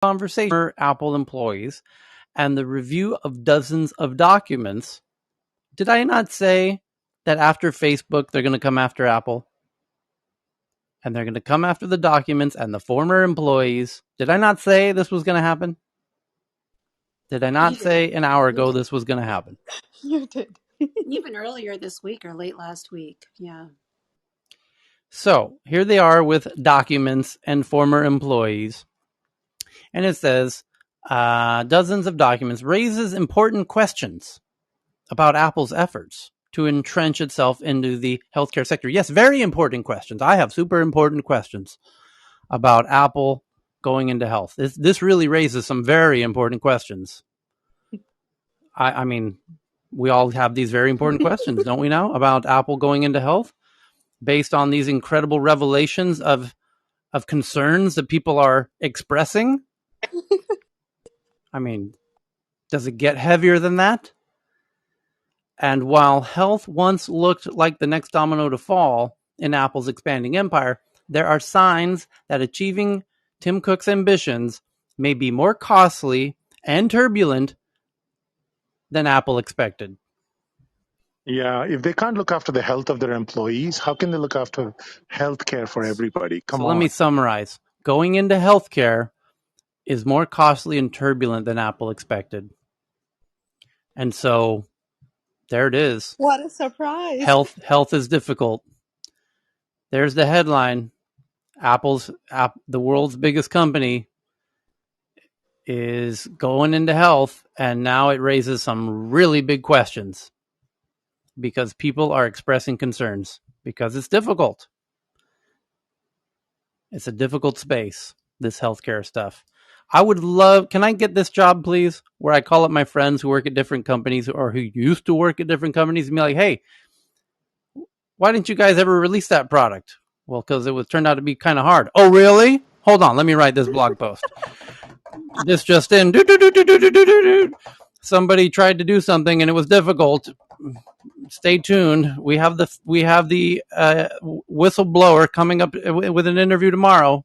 conversation with Apple employees and the review of dozens of documents. Did I not say that after Facebook, they're going to come after Apple? And they're going to come after the documents and the former employees. Did I not say this was going to happen? Did I not say an hour ago this was going to happen? You did. Even earlier this week or late last week. Yeah. So here they are with documents and former employees. And it says, dozens of documents raises important questions about Apple's efforts to entrench itself into the healthcare sector. Yes, very important questions. I have super important questions about Apple going into health. This really raises some very important questions. I mean, we all have these very important questions, don't we now, about Apple going into health based on these incredible revelations of concerns that people are expressing? I mean, does it get heavier than that? And while health once looked like the next domino to fall in Apple's expanding empire, there are signs that achieving Tim Cook's ambitions may be more costly and turbulent than Apple expected. Yeah, if they can't look after the health of their employees, how can they look after healthcare for everybody? Come on. Let me summarize. Going into healthcare is more costly and turbulent than Apple expected. And so there it is. What a surprise. Health is difficult. There's the headline. The world's biggest company, is going into health, and now it raises some really big questions because people are expressing concerns because it's difficult. It's a difficult space, this healthcare stuff. I would love, can I get this job, please? Where I call up my friends who work at different companies or who used to work at different companies and be like, hey, why didn't you guys ever release that product? Well, because it was turned out to be kind of hard. Oh, really? Hold on, let me write this blog post. This just in. Somebody tried to do something and it was difficult. Stay tuned. We have the whistleblower coming up with an interview tomorrow.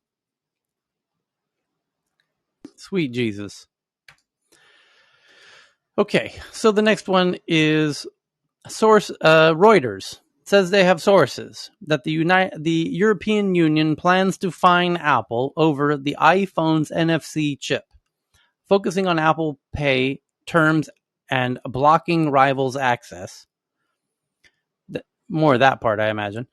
Sweet Jesus. Okay, so the next one is source Reuters. It says they have sources that the European Union plans to fine Apple over the iPhone's NFC chip, focusing on Apple Pay terms and blocking rivals' access. More of that part, I imagine.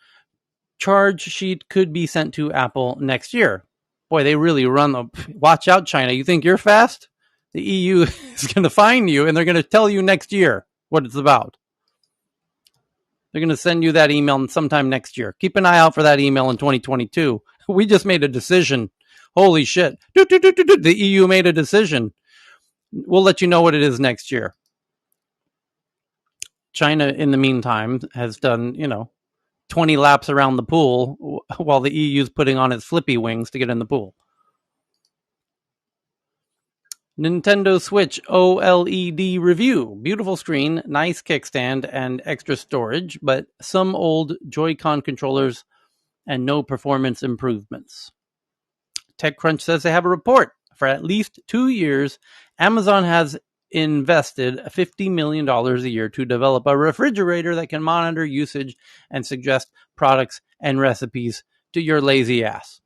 Charge sheet could be sent to Apple next year. Boy, they really run the... Watch out, China. You think you're fast? The EU is going to fine you, and they're going to tell you next year what it's about. They're going to send you that email sometime next year. Keep an eye out for that email in 2022. We just made a decision. Holy shit. The EU made a decision. We'll let you know what it is next year. China, in the meantime, has done, 20 laps around the pool while the EU's putting on its flippy wings to get in the pool. Nintendo Switch OLED review. Beautiful screen, nice kickstand, and extra storage, but some old Joy-Con controllers and no performance improvements. TechCrunch says they have a report. For at least 2 years, Amazon has invested $50 million a year to develop a refrigerator that can monitor usage and suggest products and recipes to your lazy ass.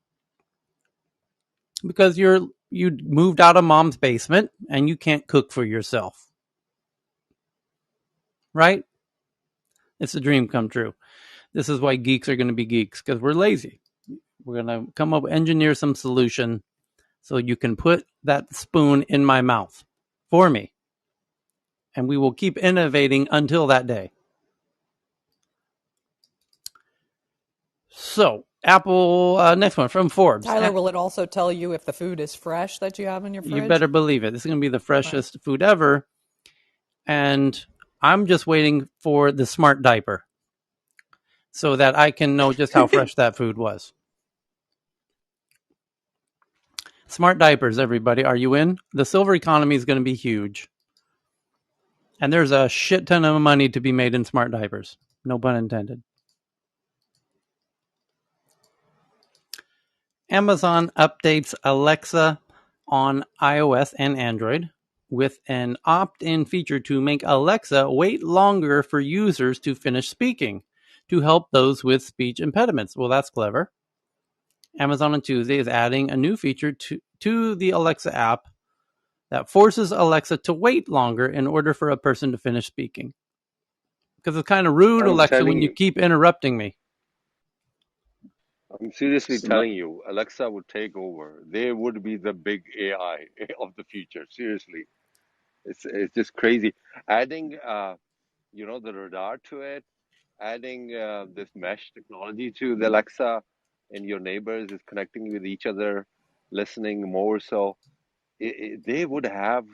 Because you moved out of mom's basement and you can't cook for yourself. Right? It's a dream come true. This is why geeks are going to be geeks, because we're lazy. We're going to come up, engineer some solution so you can put that spoon in my mouth for me. And we will keep innovating until that day. So, Apple, next one from Forbes. Tyler, will it also tell you if the food is fresh that you have in your fridge? You better believe it. This is going to be the freshest food ever. And I'm just waiting for the smart diaper so that I can know just how fresh that food was. Smart diapers, everybody. Are you in? The silver economy is going to be huge. And there's a shit ton of money to be made in smart diapers. No pun intended. Amazon updates Alexa on iOS and Android with an opt-in feature to make Alexa wait longer for users to finish speaking to help those with speech impediments. Well, that's clever. Amazon on Tuesday is adding a new feature to the Alexa app that forces Alexa to wait longer in order for a person to finish speaking. Because it's kind of rude, I'm Alexa, telling when you you. keep interrupting me. I'm seriously telling you, Alexa would take over. They would be the big AI of the future. Seriously, it's just crazy. Adding, the radar to it, adding this mesh technology to the Alexa, and your neighbors is connecting with each other, listening more. So they would have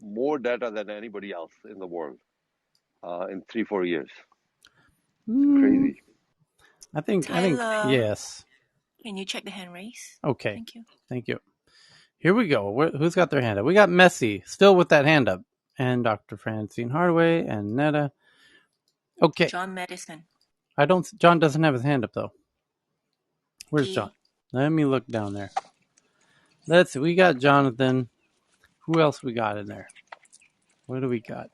more data than anybody else in the world in 3-4 years. It's crazy. I think, Tyler, yes. can you check the hand raise? Okay. Thank you. Thank you. Here we go. Who's got their hand up? We got Messi still with that hand up, and Dr. Francine Hardaway and Netta. Okay. John Madison. John doesn't have his hand up though. Where's T. John? Let me look down there. Let's see. We got Jonathan. Who else we got in there? What do we got?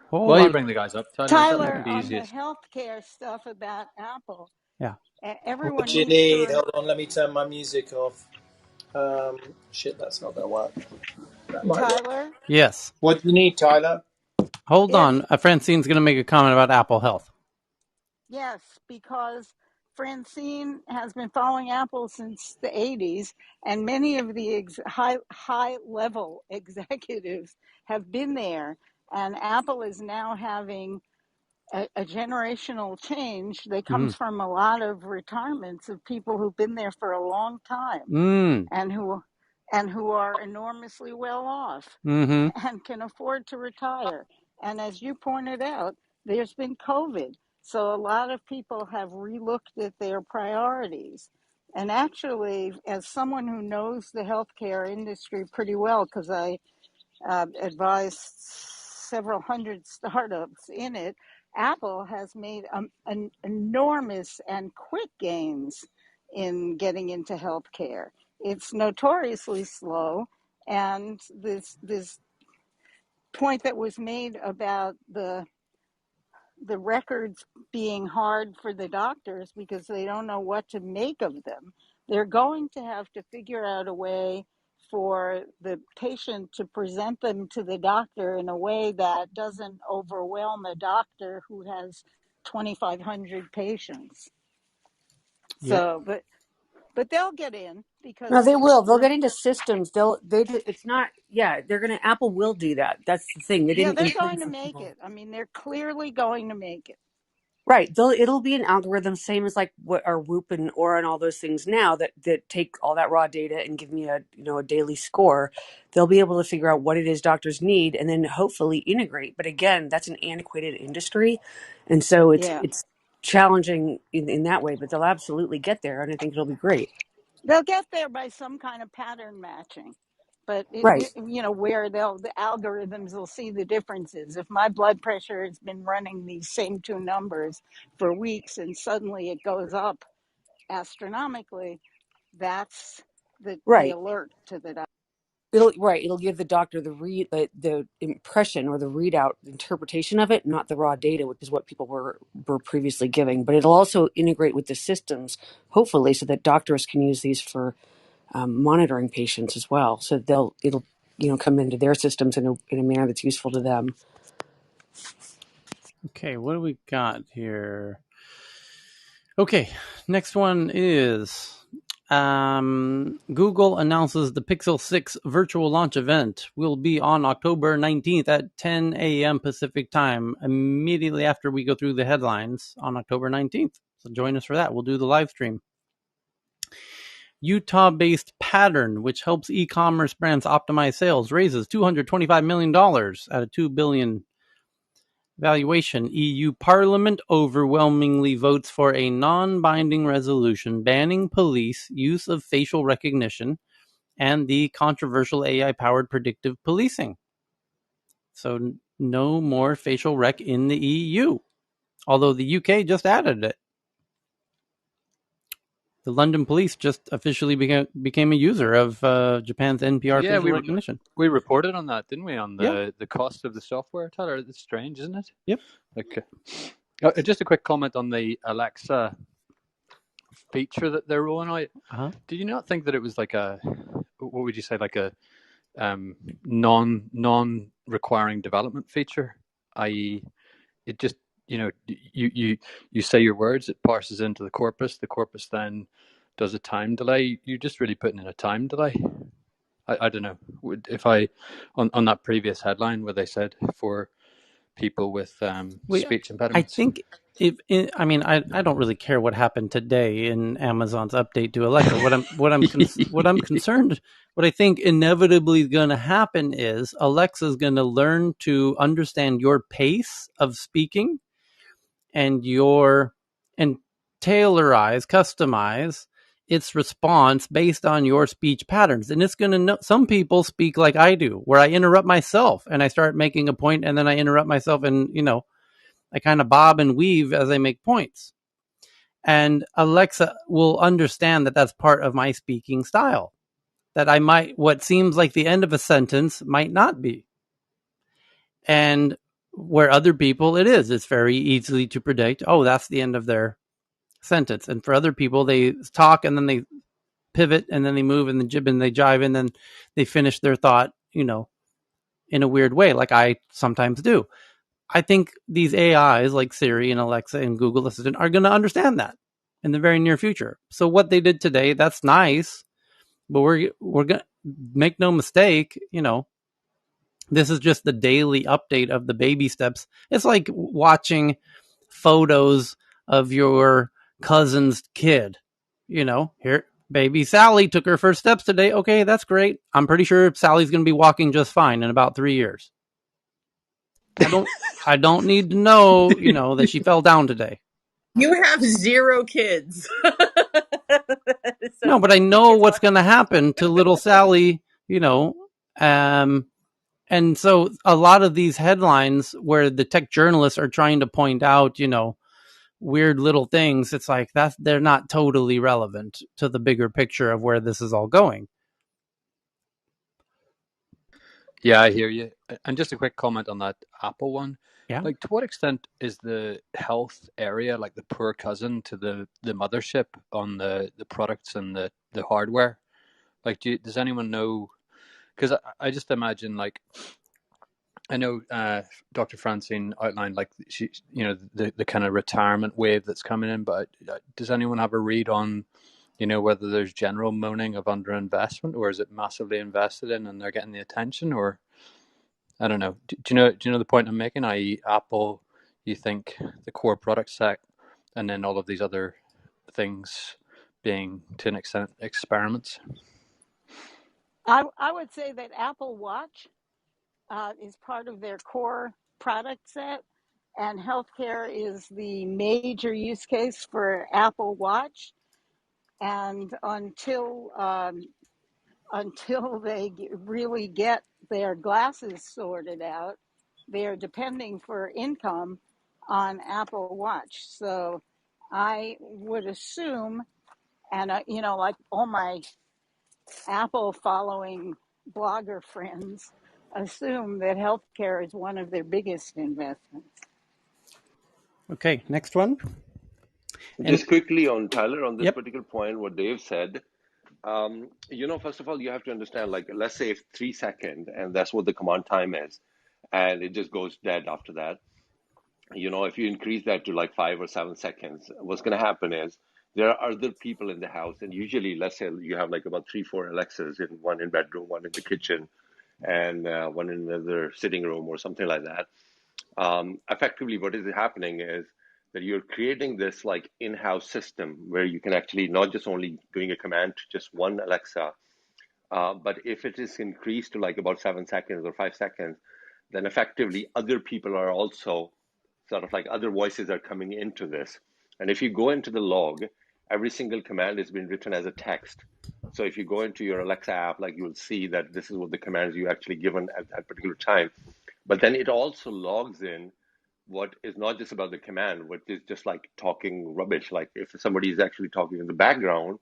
Hold While you on. bring the guys up, that Tyler, might be on the easiest. healthcare stuff about Apple, Yeah. everyone What do you needs to. need? Hold on, let me turn my music off. Shit, that's not going to work. That might work. Tyler, Yes. What do you need, Tyler? Hold if on. Francine's going to make a comment about Apple Health. yes, because Francine has been following Apple since the 80s, and many of the high level executives have been there. And Apple is now having a generational change that comes Mm. from a lot of retirements of people who've been there for a long time Mm. and who are enormously well off Mm-hmm. and can afford to retire. And as you pointed out, there's been COVID. So a lot of people have relooked at their priorities. And actually, as someone who knows the healthcare industry pretty well, because I advised several hundred startups in it, Apple has made an enormous and quick gains in getting into healthcare. It's notoriously slow, and this point that was made about the records being hard for the doctors because they don't know what to make of them. They're going to have to figure out a way for the patient to present them to the doctor in a way that doesn't overwhelm a doctor who has 2,500 patients. Yep. So, but they'll get in No, because they will. They'll we're get into systems. It's not. Yeah, they're gonna. Apple will do that. That's the thing. They yeah, didn't they're intend going to for make people. it. I mean, they're clearly going to make it. Right. It'll be an algorithm, same as like what are Whoop and Aura and all those things now that take all that raw data and give me a daily score. They'll be able to figure out what it is doctors need and then hopefully integrate. But again, that's an antiquated industry, and so Yeah. it's challenging in that way. But they'll absolutely get there, and I think it'll be great. They'll get there by some kind of pattern matching, but Right. where the algorithms will see the differences. If my blood pressure has been running these same two numbers for weeks and suddenly it goes up astronomically, that's the Right. alert to the doctor. It'll give the doctor the impression or the readout interpretation of it, not the raw data, which is what people were previously giving. But it'll also integrate with the systems, hopefully, so that doctors can use these for monitoring patients as well. So it'll come into their systems in a manner that's useful to them. Okay, what do we got here? Okay, next one is Google announces the Pixel 6 virtual launch event will be on October 19th at 10 a.m. Pacific time, immediately after we go through the headlines on October 19th. So join us for that. We'll do the live stream. Utah-based Pattern, which helps e-commerce brands optimize sales, raises $225 million at a $2 billion valuation. EU Parliament overwhelmingly votes for a non-binding resolution banning police use of facial recognition and the controversial AI-powered predictive policing. So no more facial rec in the EU, although the UK just added it. The London police just officially became a user of Japan's NPR Yeah, facial recognition. we reported on that, didn't we? On Yeah. the cost of the software, Tyler. It's strange, isn't it? Yep. Like, just a quick comment on the Alexa feature that they're rolling out. Uh-huh. Did you not think that it was like a, what would you say, like a non requiring development feature, i.e., it just, you say your words, it parses into the corpus then does a time delay. You're just really putting in a time delay. I don't know if I on that previous headline where they said for people with speech impediments. I think I don't really care what happened today in Amazon's update to Alexa. What I'm concerned, what I think inevitably is going to happen is Alexa's going to learn to understand your pace of speaking and customize its response based on your speech patterns. And it's going to know, some people speak like I do, where I interrupt myself and I start making a point and then I interrupt myself and, I kind of bob and weave as I make points. And Alexa will understand that that's part of my speaking style. That what seems like the end of a sentence might not be. And where other people, it's very easy to predict, oh, that's the end of their sentence. And for other people, they talk and then they pivot and then they move and then jib and they jive and then they finish their thought, in a weird way, like I sometimes do. I think these AIs like Siri and Alexa and Google Assistant are going to understand that in the very near future. So what they did today, that's nice, but we're going to make no mistake, this is just the daily update of the baby steps. It's like watching photos of your cousin's kid. Here, baby Sally took her first steps today. Okay, that's great. I'm pretty sure Sally's going to be walking just fine in about 3 years. I don't need to know, that she fell down today. You have 0 kids. No, but I know what's going to happen to little Sally, and so a lot of these headlines where the tech journalists are trying to point out, weird little things, it's like they're not totally relevant to the bigger picture of where this is all going. Yeah, I hear you. And just a quick comment on that Apple one. Yeah. Like, to what extent is the health area like the poor cousin to the mothership on the products and the hardware? Like, does anyone know? Because I just imagine, like, I know Dr. Francine outlined like the kind of retirement wave that's coming in, but does anyone have a read on whether there's general moaning of underinvestment, or is it massively invested in and they're getting the attention, or I don't know. Do you know the point I'm making? I.e., Apple, you think the core product set, and then all of these other things being to an extent experiments. I would say that Apple Watch is part of their core product set, and healthcare is the major use case for Apple Watch. And until they really get their glasses sorted out, they're depending for income on Apple Watch. So I would assume, and like all my Apple following blogger friends assume that healthcare is one of their biggest investments. Okay, next one. Just quickly on Tyler on this Yep. particular point, what Dave said. First of all, you have to understand, like, let's say if 3 seconds, and that's what the command time is, and it just goes dead after that. If you increase that to like 5 or 7 seconds, what's going to happen is there are other people in the house, and usually, let's say you have like about 3, 4 Alexas, one in bedroom, one in the kitchen, and one in another sitting room or something like that. Effectively, what is happening is that you're creating this like in-house system where you can actually not just only doing a command to just one Alexa, but if it is increased to like about 7 seconds or 5 seconds, then effectively other people are also sort of like other voices are coming into this. And if you go into the log, every single command has been written as a text. So if you go into your Alexa app, like you will see that this is what the commands you actually given at that particular time. But then it also logs in what is not just about the command, what is just like talking rubbish. Like if somebody is actually talking in the background,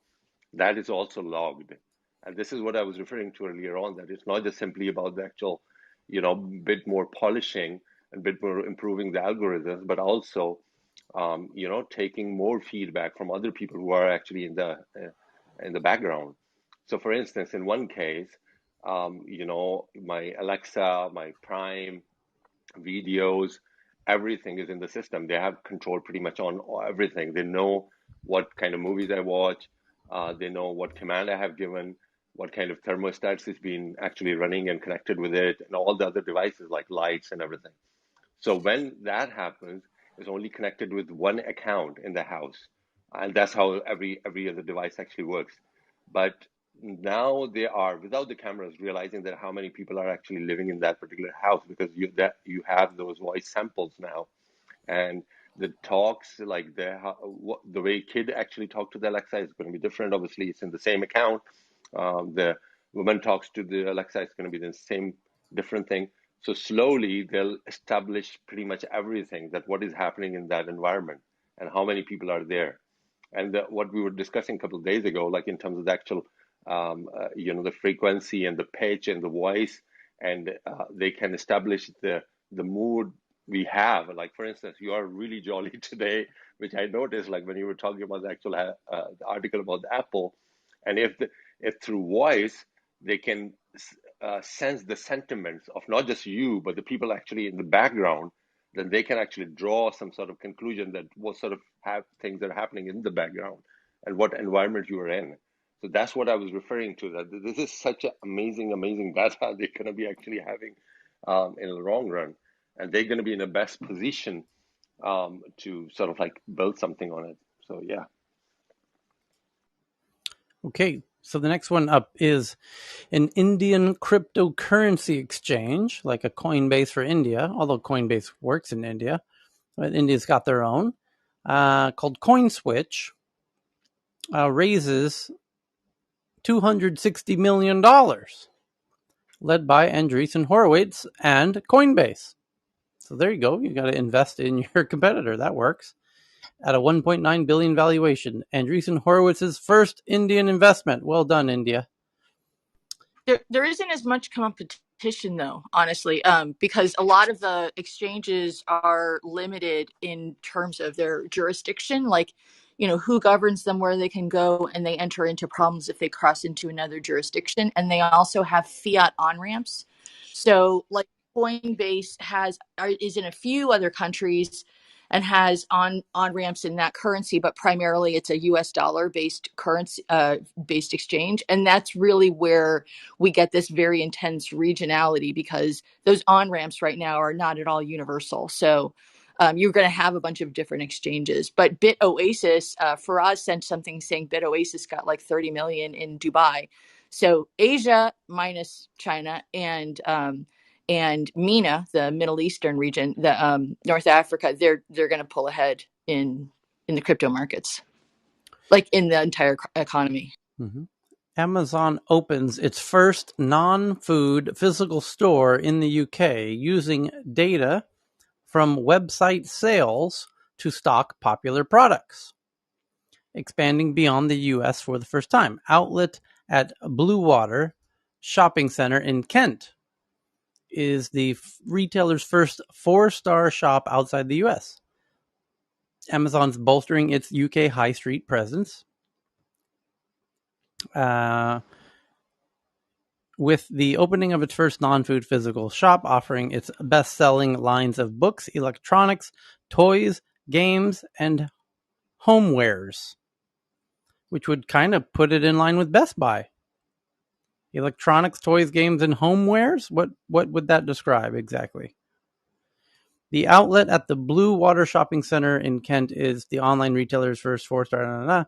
that is also logged. And this is what I was referring to earlier on, that it's not just simply about the actual, bit more polishing and bit more improving the algorithms, but also, taking more feedback from other people who are actually in the background. So, for instance, in one case, my Alexa, my Prime, videos, everything is in the system. They have control pretty much on everything. They know what kind of movies I watch. They know what command I have given, what kind of thermostats is being actually running and connected with it, and all the other devices like lights and everything. So when that happens, it's only connected with one account in the house, and that's how every other device actually works. But now they are without the cameras realizing that how many people are actually living in that particular house because you have those voice samples now, and the talks like the way kid actually talk to the Alexa is going to be different. Obviously, it's in the same account. The woman talks to the Alexa, it's going to be the same different thing. So slowly they'll establish pretty much everything that what is happening in that environment and how many people are there. And what we were discussing a couple of days ago, like in terms of the actual, the frequency and the pitch and the voice, and they can establish the mood we have. Like for instance, you are really jolly today, which I noticed, like when you were talking about the actual the article about the Apple, and if through voice they can sense the sentiments of not just you but the people actually in the background, then they can actually draw some sort of conclusion that what sort of things are happening in the background and what environment you are in. So that's what I was referring to, that this is such an amazing data they're going to be actually having in the long run, and they're going to be in the best position to sort of like build something on it. So yeah. Okay, so the next one up is an Indian cryptocurrency exchange, like a Coinbase for India, although Coinbase works in India, but India's got their own, called CoinSwitch, raises $260 million, led by Andreessen Horowitz and Coinbase. So there you go. You got to invest in your competitor. That works. At a $1.9 billion valuation, Andreessen Horowitz's first Indian investment. Well done, India. There isn't as much competition though, honestly, because a lot of the exchanges are limited in terms of their jurisdiction, like who governs them, where they can go, and they enter into problems if they cross into another jurisdiction. And they also have fiat on ramps. So like Coinbase is in a few other countries and has on ramps in that currency, but primarily it's a US dollar based currency based exchange. And that's really where we get this very intense regionality, because those on ramps right now are not at all universal. So you're going to have a bunch of different exchanges. But BitOasis, Faraz sent something saying BitOasis got like 30 million in Dubai. So Asia minus China and MENA, the Middle Eastern region, the North Africa, they're going to pull ahead in the crypto markets, like in the entire economy. Mm-hmm. Amazon opens its first non-food physical store in the UK using data from website sales to stock popular products, expanding beyond the US for the first time. Outlet at Blue Water Shopping Center in Kent is the retailer's first 4-star shop outside the US. Amazon's bolstering its UK high street presence. With the opening of its first non-food physical shop, offering its best-selling lines of books, electronics, toys, games, and homewares, which would kind of put it in line with Best Buy. Electronics, toys, games, and homewares? What would that describe exactly? The outlet at the Blue Water Shopping Center in Kent is the online retailer's first 4-star.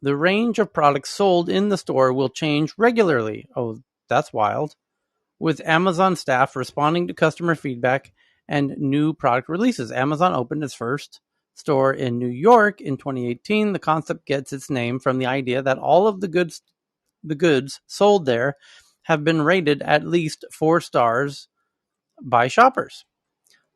The range of products sold in the store will change regularly. Oh, that's wild. With Amazon staff responding to customer feedback and new product releases. Amazon opened its first store in New York in 2018. The concept gets its name from the idea that all of the goods sold there have been rated at least 4 stars by shoppers.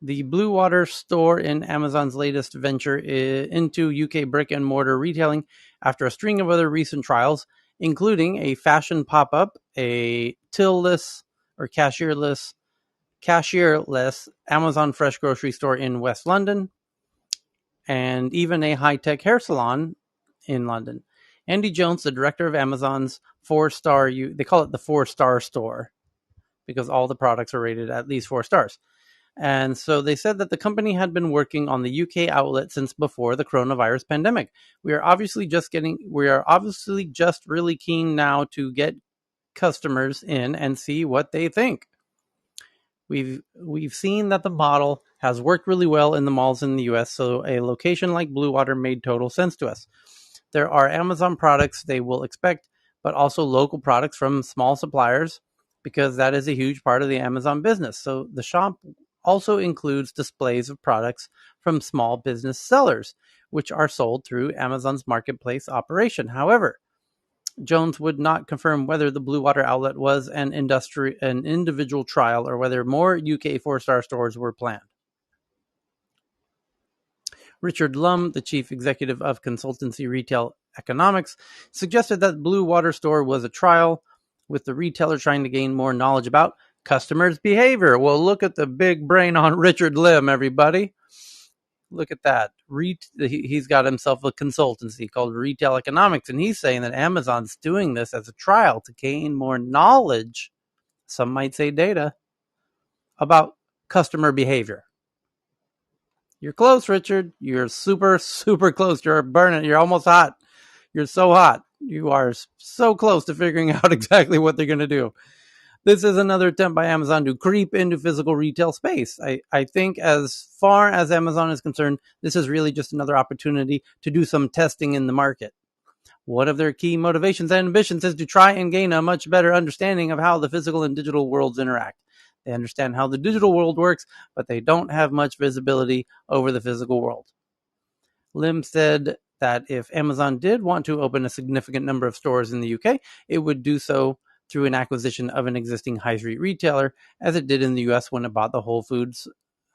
The Blue Water store in Amazon's latest venture into UK brick and mortar retailing after a string of other recent trials, including a fashion pop-up, a till-less or cashierless Amazon Fresh grocery store in West London, and even a high-tech hair salon in London. Andy Jones, the director of Amazon's 4-star, they call it the 4-star store because all the products are rated at least 4 stars. And so they said that the company had been working on the UK outlet since before the coronavirus pandemic. We are obviously just really keen now to get customers in and see what they think. We've seen that the model has worked really well in the malls in the US, so a location like Blue Water made total sense to us. There are Amazon products they will expect, but also local products from small suppliers, because that is a huge part of the Amazon business. So the shop also includes displays of products from small business sellers, which are sold through Amazon's marketplace operation. However, Jones would not confirm whether the Blue Water outlet was an individual trial or whether more UK 4-star stores were planned. Richard Lum, the chief executive of consultancy Retail Economics, suggested that Blue Water store was a trial, with the retailer trying to gain more knowledge about customers' behavior. Well, look at the big brain on Richard Lim, everybody. Look at that. He's got himself a consultancy called Retail Economics, and he's saying that Amazon's doing this as a trial to gain more knowledge, some might say data, about customer behavior. You're close, Richard. You're super, super close. You're burning. You're almost hot. You're so hot. You are so close to figuring out exactly what they're going to do. This is another attempt by Amazon to creep into physical retail space. I think as far as Amazon is concerned, this is really just another opportunity to do some testing in the market. One of their key motivations and ambitions is to try and gain a much better understanding of how the physical and digital worlds interact. They understand how the digital world works, but they don't have much visibility over the physical world. Lim said that if Amazon did want to open a significant number of stores in the UK, it would do so through an acquisition of an existing high street retailer, as it did in the US when it bought the Whole Foods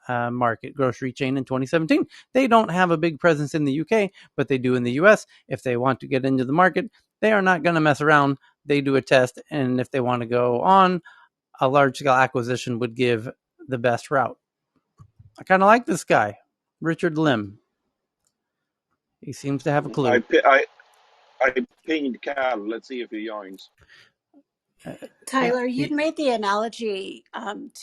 market grocery chain in 2017. They don't have a big presence in the UK, but they do in the US. If they want to get into the market, they are not going to mess around. They do a test, and if they want to go on, a large-scale acquisition would give the best route. I kind of like this guy, Richard Lim. He seems to have a clue. I pinged Cal. Let's see if he joins. Tyler, you'd made the analogy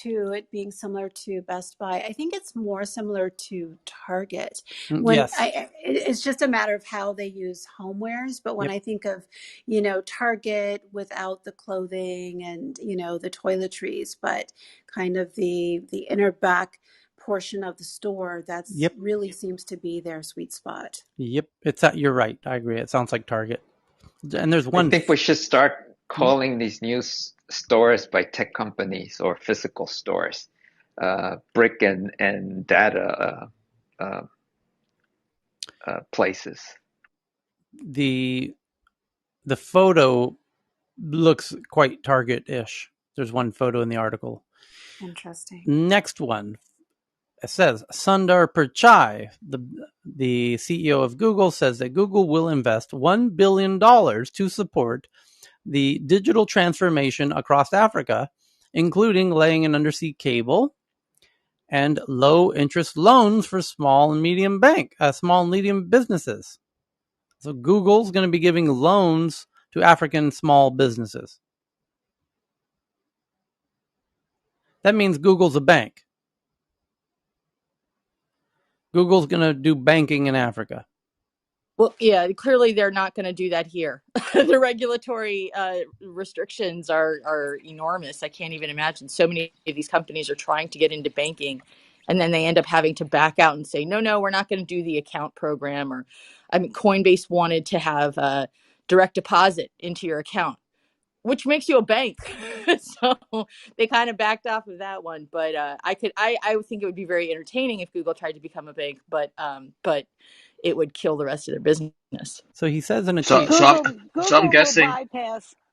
to it being similar to Best Buy. I think it's more similar to Target. Yes. It's just a matter of how they use homewares. But when I think of, Target without the clothing and, the toiletries, but kind of the inner back portion of the store, that's really seems to be their sweet spot. Yep. You're right. I agree. It sounds like Target. And there's one. I think we should start calling these new stores by tech companies or physical stores, brick and data places. The photo looks quite Target-ish. There's one photo in the article. Interesting. Next one. It says Sundar Pichai, the CEO of Google, says that Google will invest $1 billion to support the digital transformation across Africa, including laying an undersea cable and low-interest loans for small and medium businesses. So Google's going to be giving loans to African small businesses. That means Google's a bank. Google's going to do banking in Africa. Well, yeah, clearly they're not going to do that here. The regulatory restrictions are enormous. I can't even imagine. So many of these companies are trying to get into banking, and then they end up having to back out and say, no, we're not going to do the account program. Or, Coinbase wanted to have a direct deposit into your account, which makes you a bank. So they kind of backed off of that one. But I would think it would be very entertaining if Google tried to become a bank, but it would kill the rest of their business. So he says in a tweet, so I'm guessing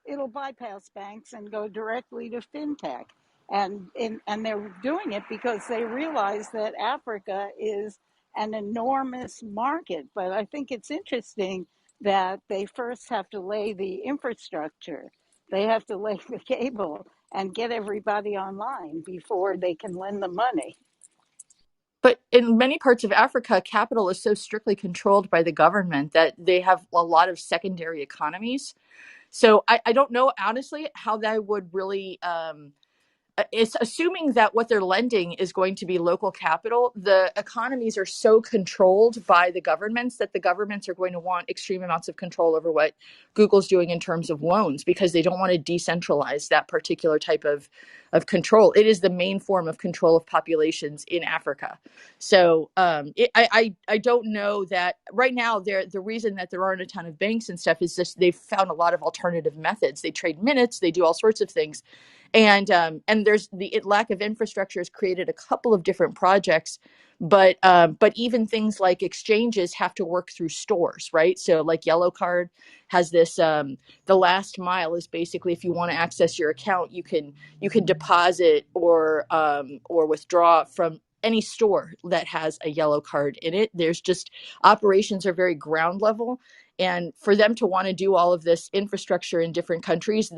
it'll bypass banks and go directly to fintech. And they're doing it because they realize that Africa is an enormous market. But I think it's interesting that they first have to lay the infrastructure, they have to lay the cable and get everybody online before they can lend the money. But in many parts of Africa, capital is so strictly controlled by the government that they have a lot of secondary economies. So I don't know, honestly, how that would really it's assuming that what they're lending is going to be local capital. The economies are so controlled by the governments that the governments are going to want extreme amounts of control over what Google's doing in terms of loans, because they don't want to decentralize that particular type of control. It is the main form of control of populations in Africa. So I don't know that right now. The reason that there aren't a ton of banks and stuff is just they've found a lot of alternative methods. They trade minutes, they do all sorts of things, and there's the lack of infrastructure has created a couple of different projects, but even things like exchanges have to work through stores, right? So like Yellow Card has this, the last mile is basically if you want to access your account, you can deposit or withdraw from any store that has a Yellow Card in it. There's just operations are very ground level, and for them to want to do all of this infrastructure in different countries,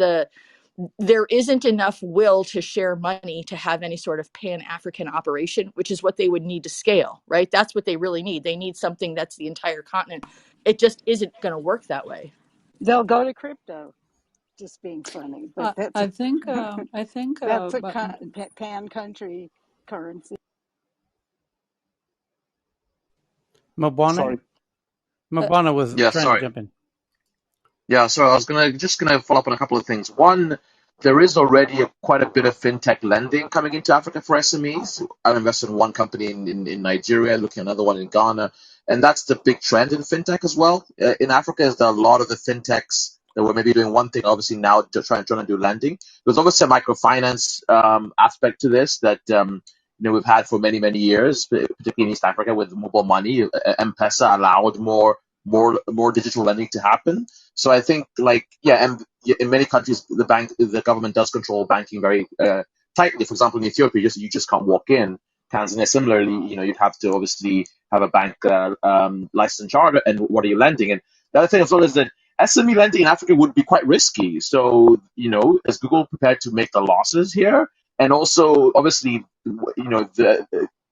there isn't enough will to share money to have any sort of pan-African operation, which is what they would need to scale, right? That's what they really need. They need something that's the entire continent. It just isn't going to work that way. They'll go to crypto, just being funny, but I think that's a but pan country currency. Mabwana, Sorry. Mabwana was Yeah, trying to sorry. jump in. Yeah, so I was gonna follow up on a couple of things. One, there is already quite a bit of fintech lending coming into Africa for SMEs. I've invested in one company in Nigeria, looking at another one in Ghana, and that's the big trend in fintech as well. In Africa, is that a lot of the fintechs that were maybe doing one thing, obviously now just trying to do lending. There's obviously a microfinance aspect to this that we've had for many years, particularly in East Africa with mobile money. M-Pesa allowed more digital lending to happen. So I think, like, yeah, and in many countries, the government does control banking very tightly. For example, in Ethiopia, you just can't walk in. Tanzania, similarly, you'd have to obviously have a bank license and charter. And what are you lending? And the other thing as well is that SME lending in Africa would be quite risky. So, is Google prepared to make the losses here? And also, obviously, a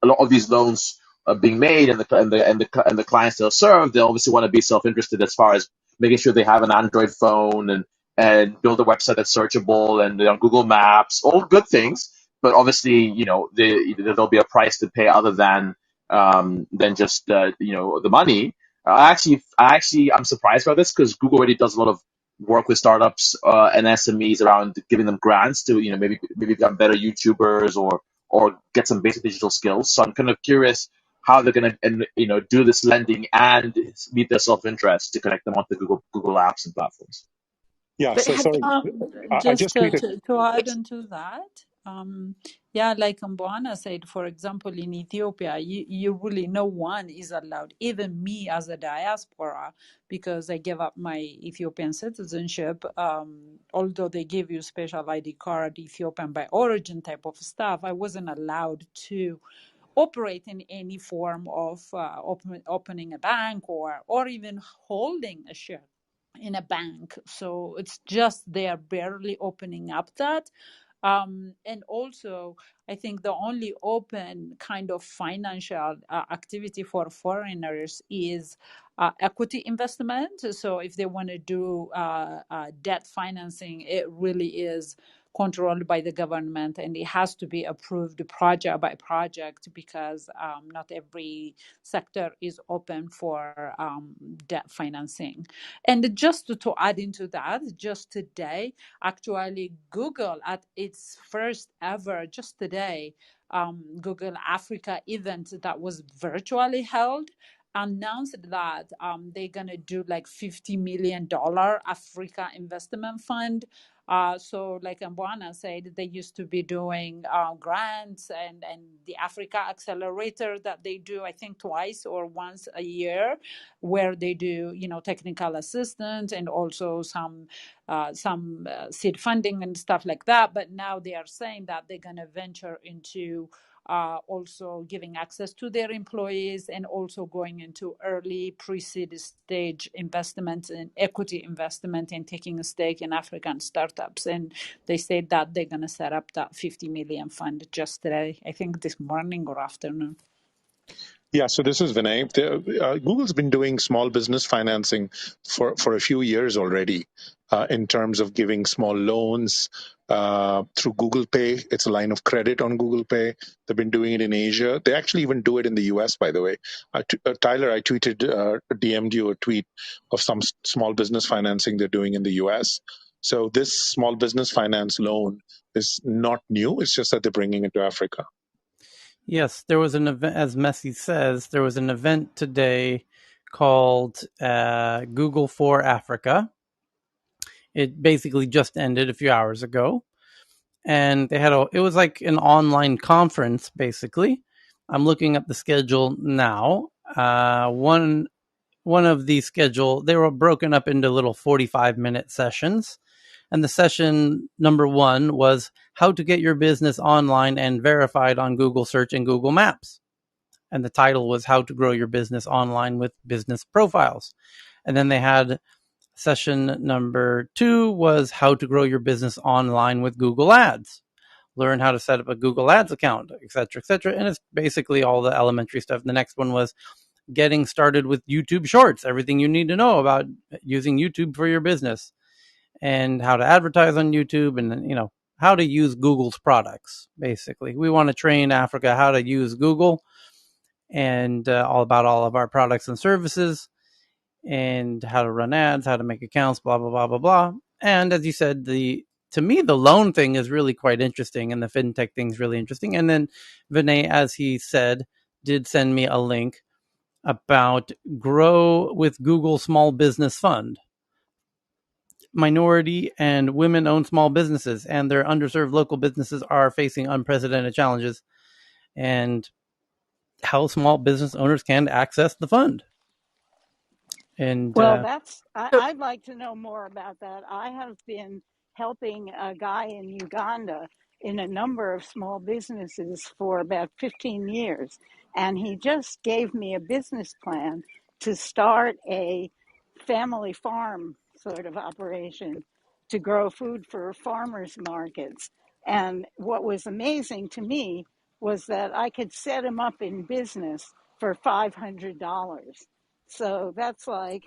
lot of these loans are being made, and the clients they'll serve, they obviously want to be self-interested as far as making sure they have an Android phone and build a website that's searchable and on Google Maps, all good things. But obviously, there'll be a price to pay other than just the money. I'm surprised by this because Google already does a lot of work with startups and SMEs around giving them grants to maybe become better YouTubers or get some basic digital skills. So I'm kind of curious how they're going to do this lending and meet their self-interest to connect them onto Google Apps and platforms. Yeah, But so have sorry. I just just tweeted. to add on to that, yeah, like Mbwana said, for example, in Ethiopia, you really no one is allowed, even me as a diaspora, because I gave up my Ethiopian citizenship. Although they give you special ID card, Ethiopian by origin type of stuff, I wasn't allowed to operate in any form of opening a bank or even holding a share in a bank. So it's just they are barely opening up that. And also, I think the only open kind of financial activity for foreigners is equity investment. So if they want to do debt financing, it really is controlled by the government, and it has to be approved project by project because not every sector is open for debt financing. And just to add into that, just today, actually, Google at its first ever, just today, Google Africa event that was virtually held, announced that they're going to do like $50 million Africa investment fund So like Mbwana said, they used to be doing grants and the Africa Accelerator that they do, I think twice or once a year, where they do, technical assistance and also some seed funding and stuff like that. But now they are saying that they're going to venture into also giving access to their employees and also going into early pre-seed stage investments and equity investment and taking a stake in African startups. And they said that they're going to set up that 50 million fund just today, I think this morning or afternoon. Yeah, so this is Vinay. Google's been doing small business financing for a few years already in terms of giving small loans through Google Pay. It's a line of credit on Google Pay. They've been doing it in Asia. They actually even do it in the US, by the way. Tyler, I tweeted, DM'd you a tweet of some small business financing they're doing in the US. So this small business finance loan is not new. It's just that they're bringing it to Africa. Yes, there was an event, as Messi says, there was an event today called Google for Africa. It basically just ended a few hours ago. And they had it was like an online conference, basically. I'm looking at the schedule now. One of the schedule, they were broken up into little 45-minute sessions. And the session number 1 was how to get your business online and verified on Google Search and Google Maps. And the title was how to grow your business online with business profiles. And then they had session number 2 was how to grow your business online with Google Ads. Learn how to set up a Google Ads account, etc., etc. And it's basically all the elementary stuff. The next one was getting started with YouTube Shorts, everything you need to know about using YouTube for your business and how to advertise on YouTube and, how to use Google's products, basically. We want to train Africa how to use Google and all about all of our products and services and how to run ads, how to make accounts, blah, blah, blah, blah, blah. And as you said, to me, the loan thing is really quite interesting and the fintech thing is really interesting. And then Vinay, as he said, did send me a link about Grow with Google Small Business Fund. Minority and women-owned small businesses and their underserved local businesses are facing unprecedented challenges, and how small business owners can access the fund. And Well, So, I'd like to know more about that. I have been helping a guy in Uganda in a number of small businesses for about 15 years. And he just gave me a business plan to start a family farm sort of operation to grow food for farmers markets. And what was amazing to me was that I could set him up in business for $500. So that's like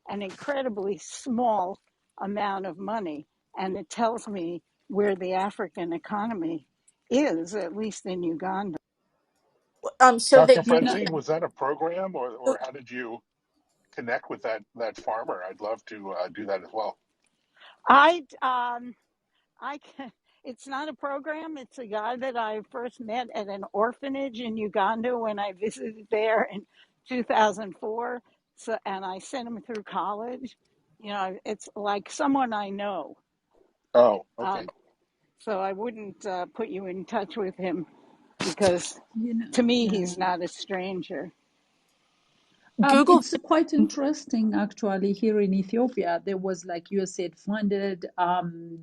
an incredibly small amount of money. And it tells me where the African economy is, at least in Uganda. so Dr. they, You know, Francine, was that a program so or how did you connect with that farmer? I'd love to do that as well. I, um, I can, it's not a program. It's a guy that I first met at an orphanage in Uganda when I visited there in 2004. So, and I sent him through college. It's like someone I know. Oh, okay. Um, so I wouldn't put you in touch with him because to me, yeah. he's not a stranger. Google. It's quite interesting, actually. Here in Ethiopia, there was like USAID funded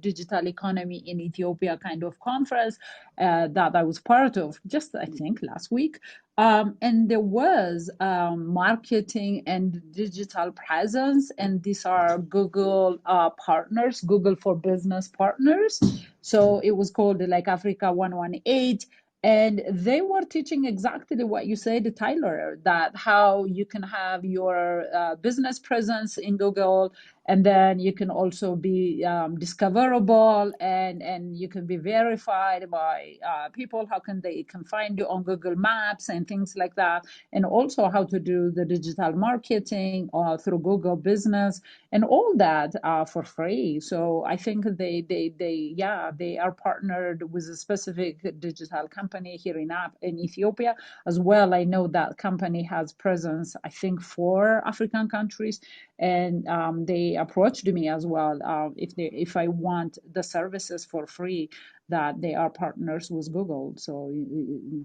digital economy in Ethiopia kind of conference that I was part of just, I think, last week. And there was marketing and digital presence, and these are Google partners, Google for Business partners. So it was called like Africa 118, and they were teaching exactly what you said, Tyler, that how you can have your business presence in Google, and then you can also be discoverable, and you can be verified by people. How can they can find you on Google Maps and things like that, and also how to do the digital marketing through Google Business and all that for free. So I think they are partnered with a specific digital company here in Ethiopia as well. I know that company has presence, I think, 4 African countries, and they they approached me as well, if I want the services for free, that they are partners with Google. So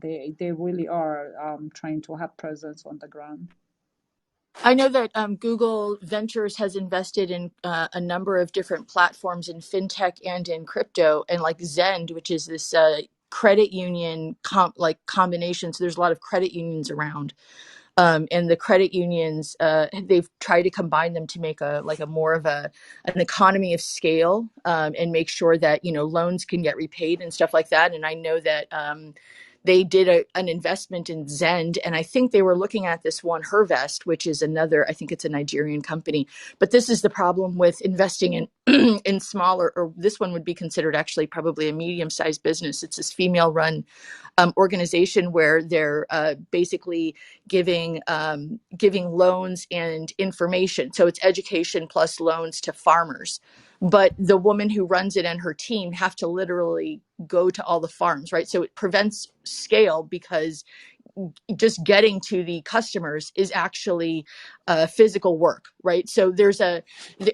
they really are trying to have presence on the ground. I know that Google Ventures has invested in a number of different platforms in fintech and in crypto, and like Zend, which is this credit union combination. So there's a lot of credit unions around. And the credit unions, they've tried to combine them to make a more of an economy of scale, and make sure that loans can get repaid and stuff like that. And I know that they did an investment in Zend, and I think they were looking at this one Hervest, which is another. I think it's a Nigerian company. But this is the problem with investing in in smaller, or this one would be considered actually probably a medium-sized business. It's this female-run organization where they're basically giving loans and information. So it's education plus loans to farmers. But the woman who runs it and her team have to literally go to all the farms, right? So it prevents scale because just getting to the customers is actually physical work, right? So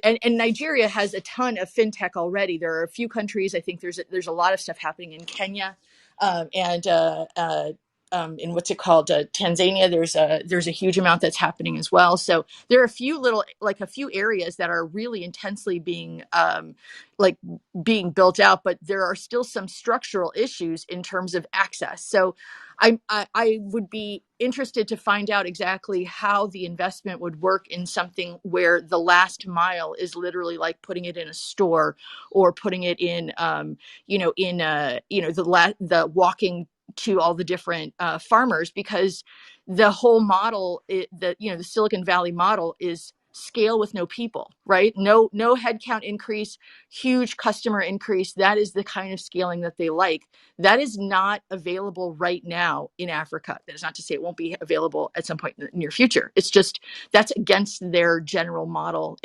and Nigeria has a ton of fintech already. There are a few countries. I think there's a lot of stuff happening in Kenya, and in what's it called, Tanzania. There's a huge amount that's happening as well. So there are a few areas that are really intensely being being built out, but there are still some structural issues in terms of access. So I would be interested to find out exactly how the investment would work in something where the last mile is literally like putting it in a store, or putting it in the walking to all the different farmers, because the whole model, the Silicon Valley model, is scale with no people, right? No headcount increase, huge customer increase. That is the kind of scaling that they like. That is not available right now in Africa. That is not to say it won't be available at some point in the near future. It's just that's against their general model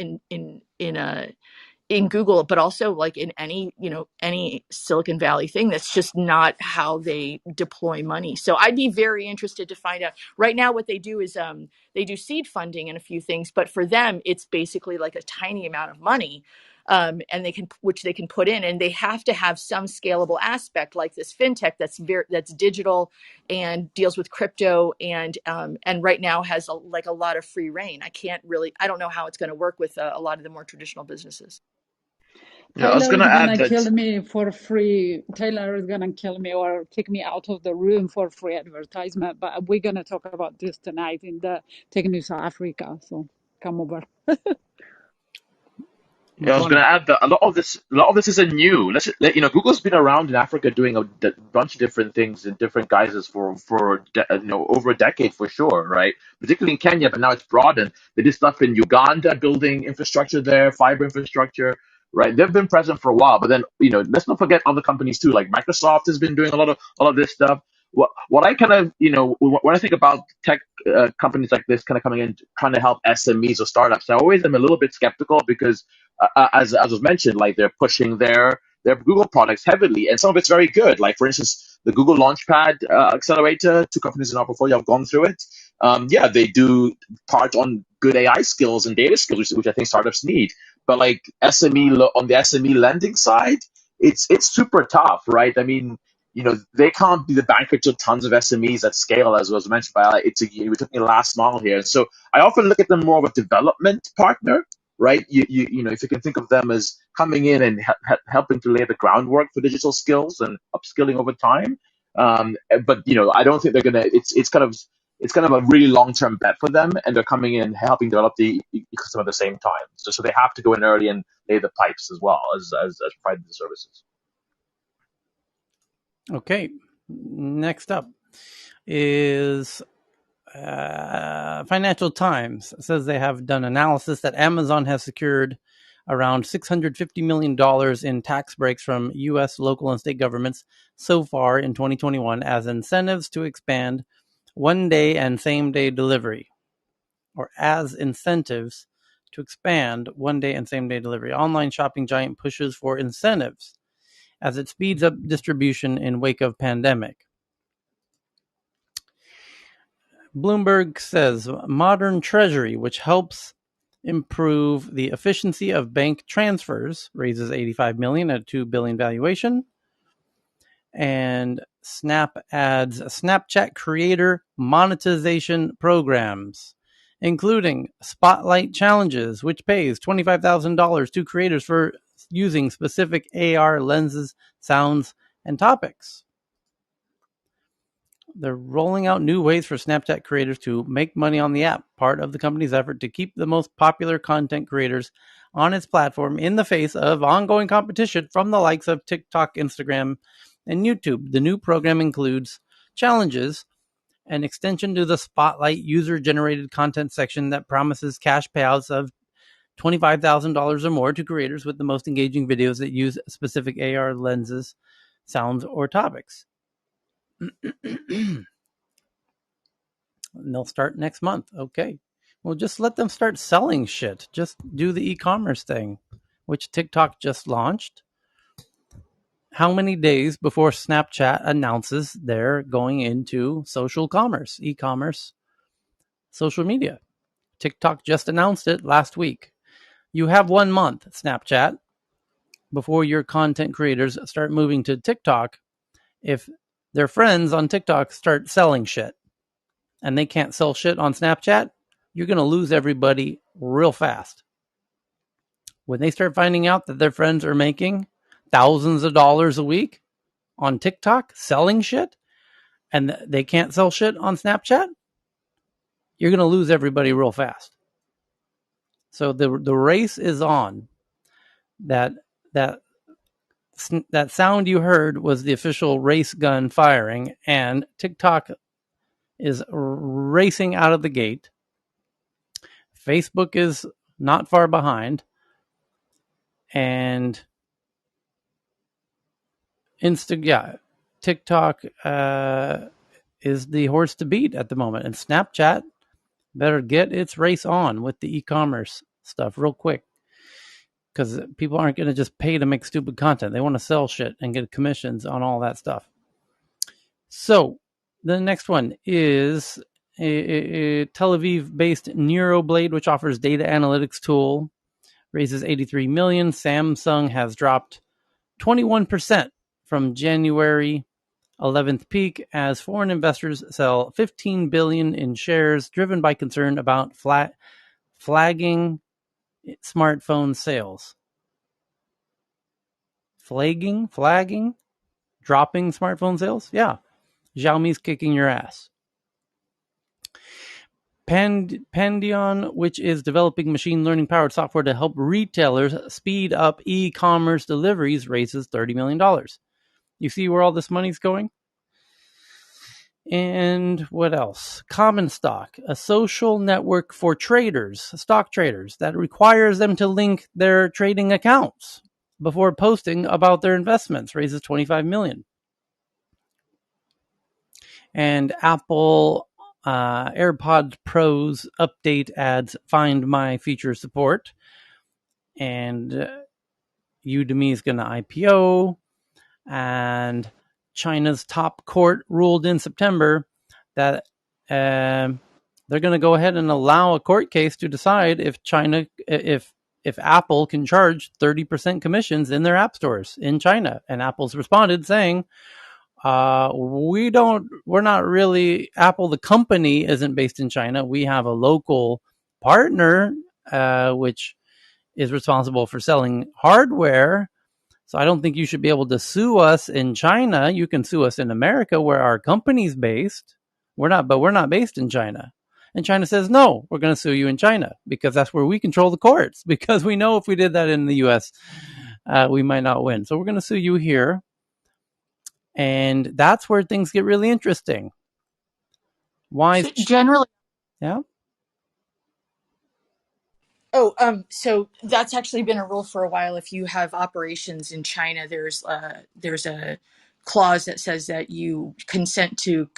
in Google, but also like in any Silicon Valley thing. That's just not how they deploy money. So I'd be very interested to find out. Right now, what they do is they do seed funding and a few things, but for them, it's basically like a tiny amount of money. And which they can put in, and they have to have some scalable aspect, like this fintech that's digital and deals with crypto, and right now has a lot of free reign. I don't know how it's going to work with a lot of the more traditional businesses. Yeah, I was Taylor going is to add gonna that. kill me for free. Taylor is gonna kill me or kick me out of the room for free advertisement. But we're gonna talk about this tonight in the Tech News Africa. So come over. Yeah, I was going to add that a lot of this isn't new. Google's been around in Africa doing a bunch of different things in different guises for over a decade for sure, right? Particularly in Kenya, but now it's broadened. They did stuff in Uganda, building infrastructure there, fiber infrastructure, right? They've been present for a while, but then let's not forget other companies too, like Microsoft has been doing a lot of this stuff. What I kind of when I think about tech companies like this kind of coming in trying to help SMEs or startups, I always am a little bit skeptical because as was mentioned, like they're pushing their Google products heavily, and some of it's very good. Like for instance, the Google Launchpad accelerator. Two companies in our portfolio have gone through it. Yeah, they do part on good AI skills and data skills, which I think startups need. But like on the SME lending side, it's super tough, right? I mean, they can't be the banker to tons of SMEs at scale, as was mentioned by we're talking last mile here. So I often look at them more of a development partner, right? If you can think of them as coming in and helping to lay the groundwork for digital skills and upskilling over time. But I don't think they're gonna. It's kind of a really long term bet for them, and they're coming in and helping develop the ecosystem at the same time. So they have to go in early and lay the pipes as well as provide the services. Okay. Next up is Financial Times. It says they have done analysis that Amazon has secured around $650 million in tax breaks from U.S. local and state governments so far in 2021 as incentives to expand one-day and same-day delivery, or as incentives to expand one-day and same-day delivery. Online shopping giant pushes for incentives as it speeds up distribution in wake of pandemic. Bloomberg says modern treasury, which helps improve the efficiency of bank transfers, raises $85 million at a $2 billion valuation. And Snap adds Snapchat creator monetization programs, including Spotlight Challenges, which pays $25,000 to creators for using specific AR lenses, sounds, and topics. They're rolling out new ways for Snapchat creators to make money on the app, part of the company's effort to keep the most popular content creators on its platform in the face of ongoing competition from the likes of TikTok, Instagram, and YouTube. The new program includes challenges, an extension to the Spotlight user-generated content section that promises cash payouts of $25,000 or more to creators with the most engaging videos that use specific AR lenses, sounds, or topics. And they'll start next month. Okay. Well, just let them start selling shit. Just do the e-commerce thing, which TikTok just launched. How many days before Snapchat announces they're going into social commerce, e-commerce, social media? TikTok just announced it last week. You have 1 month, Snapchat, before your content creators start moving to TikTok. If their friends on TikTok start selling shit and they can't sell shit on Snapchat, you're going to lose everybody real fast. When they start finding out that their friends are making thousands of dollars a week on TikTok selling shit and they can't sell shit on Snapchat, you're going to lose everybody real fast. So the race is on. That sound you heard was the official race gun firing, and TikTok is racing out of the gate. Facebook is not far behind, and TikTok is the horse to beat at the moment, and Snapchat better get its race on with the e-commerce stuff real quick, because people aren't going to just pay to make stupid content. They want to sell shit and get commissions on all that stuff. So the next one is a Tel Aviv-based Neuroblade, which offers data analytics tool, raises $83 million. Samsung has dropped 21% from January 11th peak as foreign investors sell $15 billion in shares, driven by concern about flagging smartphone sales. Flagging, dropping smartphone sales? Yeah. Xiaomi's kicking your ass. Pandion, which is developing machine learning powered software to help retailers speed up e-commerce deliveries, raises $30 million. You see where all this money's going? And what else? Common Stock, a social network for traders, stock traders, that requires them to link their trading accounts before posting about their investments, raises $25 million. And Apple AirPods Pros update adds Find My feature support. And Udemy is going to IPO. And China's top court ruled in September that they're going to go ahead and allow a court case to decide if Apple can charge 30% commissions in their app stores in China. And Apple's responded saying, we're not really, Apple, the company, isn't based in China. We have a local partner, which is responsible for selling hardware. So I don't think you should be able to sue us in China. You can sue us in America, where our company's based. We're not based in China. And China says, no, we're going to sue you in China because that's where we control the courts, because we know if we did that in the U.S., we might not win. So we're going to sue you here. And that's where things get really interesting. Why? So generally, Yeah. So that's actually been a rule for a while. If you have operations in China, there's a clause that says that you consent to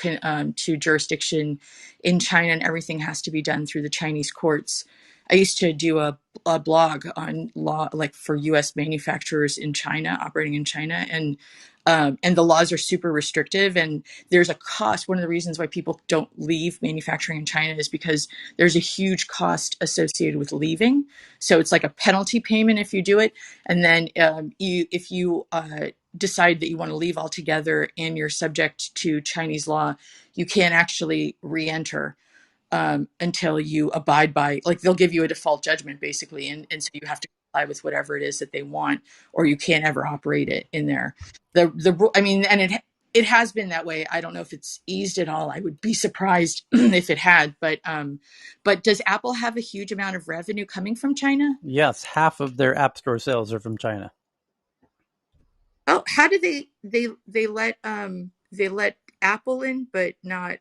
jurisdiction in China, and everything has to be done through the Chinese courts. I used to do a blog on law, like for U.S. manufacturers in China, operating in China, and the laws are super restrictive, and there's a cost. One of the reasons why people don't leave manufacturing in China is because there's a huge cost associated with leaving. So it's like a penalty payment if you do it, and then if you decide that you want to leave altogether and you're subject to Chinese law, you can't actually re-enter until you abide by, like, they'll give you a default judgment basically, and so you have to comply with whatever it is that they want, or you can't ever operate it in there. I mean, and it has been that way. I don't know if it's eased at all. I would be surprised if it had, but does Apple have a huge amount of revenue coming from China? Yes, half of their App Store sales are from China. Oh, how do they let Apple in, but not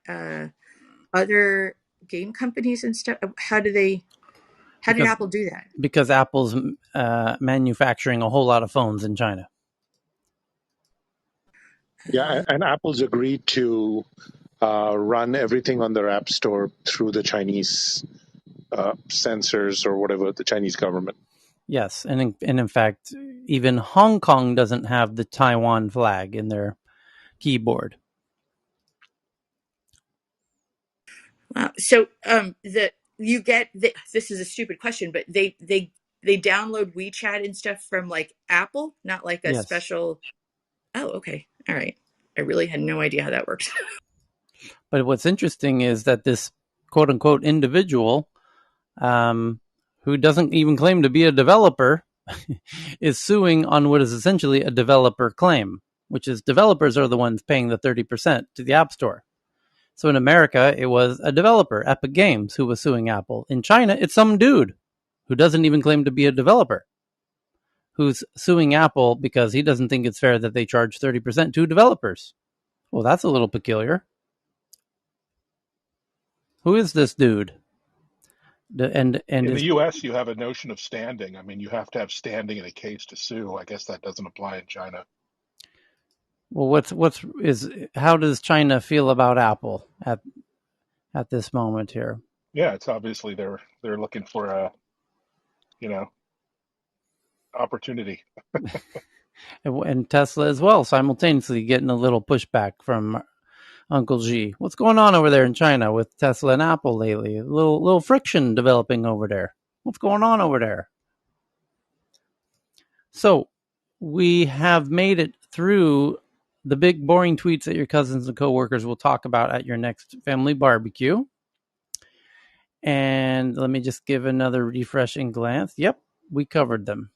other game companies and stuff? How did Apple do that? Because Apple's manufacturing a whole lot of phones in China. Yeah, and Apple's agreed to run everything on their app store through the Chinese censors or whatever, the Chinese government. Yes, and in fact, even Hong Kong doesn't have the Taiwan flag in their keyboard. So this is a stupid question, but they download WeChat and stuff from like Apple, not like a special. Oh, okay, all right. I really had no idea how that works. But what's interesting is that this quote unquote individual, who doesn't even claim to be a developer, is suing on what is essentially a developer claim, which is developers are the ones paying the 30% to the App Store. So in America, it was a developer, Epic Games, who was suing Apple. In China, it's some dude who doesn't even claim to be a developer who's suing Apple because he doesn't think it's fair that they charge 30% to developers. Well, that's a little peculiar. Who is this dude? In the U.S., you have a notion of standing. I mean, you have to have standing in a case to sue. I guess that doesn't apply in China. Well, how does China feel about Apple at this moment here? Yeah, it's obviously they're looking for a, opportunity. And Tesla as well, simultaneously getting a little pushback from Uncle G. What's going on over there in China with Tesla and Apple lately? A little friction developing over there. What's going on over there? So we have made it through the big boring tweets that your cousins and coworkers will talk about at your next family barbecue. And let me just give another refreshing glance. Yep, we covered them.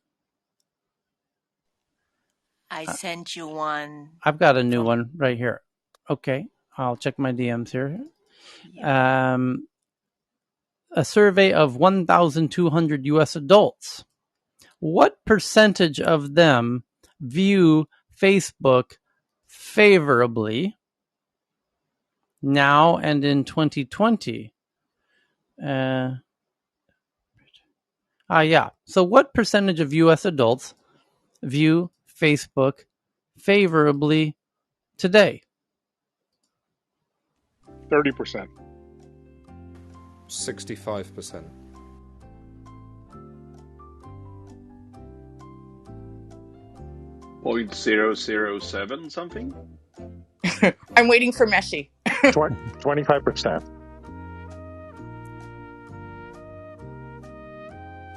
I sent you one. I've got a new one right here. Okay, I'll check my DMs here. Yeah. A survey of 1,200 U.S. adults. What percentage of them view Facebook favorably now and in 2020? Yeah. So what percentage of U.S. adults view Facebook favorably today? 30%. 65%. 0.007 something. I'm waiting for Messi. 25%.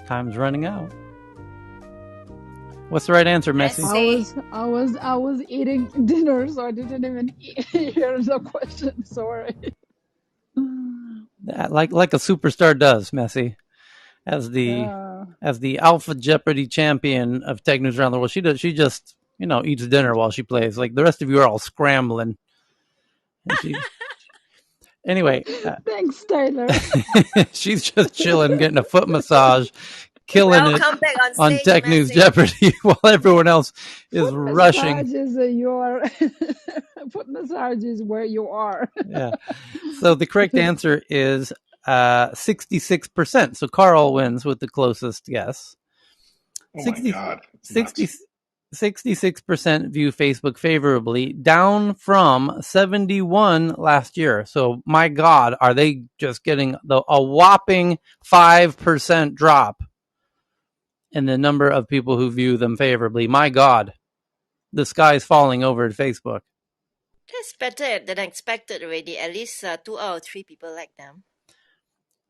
Time's running out. What's the right answer, Messi? I was eating dinner, so I didn't even hear the question. Sorry. Like a superstar does, Messi. As the Alpha Jeopardy champion of tech news around the world, she just eats dinner while she plays. Like the rest of you are all scrambling. Anyway, thanks, Taylor. She's just chilling, getting a foot massage, killing it on stage, Tech News Jeopardy while everyone else is rushing. Foot massage is where you are. Yeah. So the correct answer is 66%. So Carl wins with the closest guess. Oh my God. 66% view Facebook favorably, down from 71 last year. So, my God, are they just getting a whopping 5% drop in the number of people who view them favorably? My God, the sky's falling over at Facebook. That's better than expected already. At least 2 out of 3 people like them.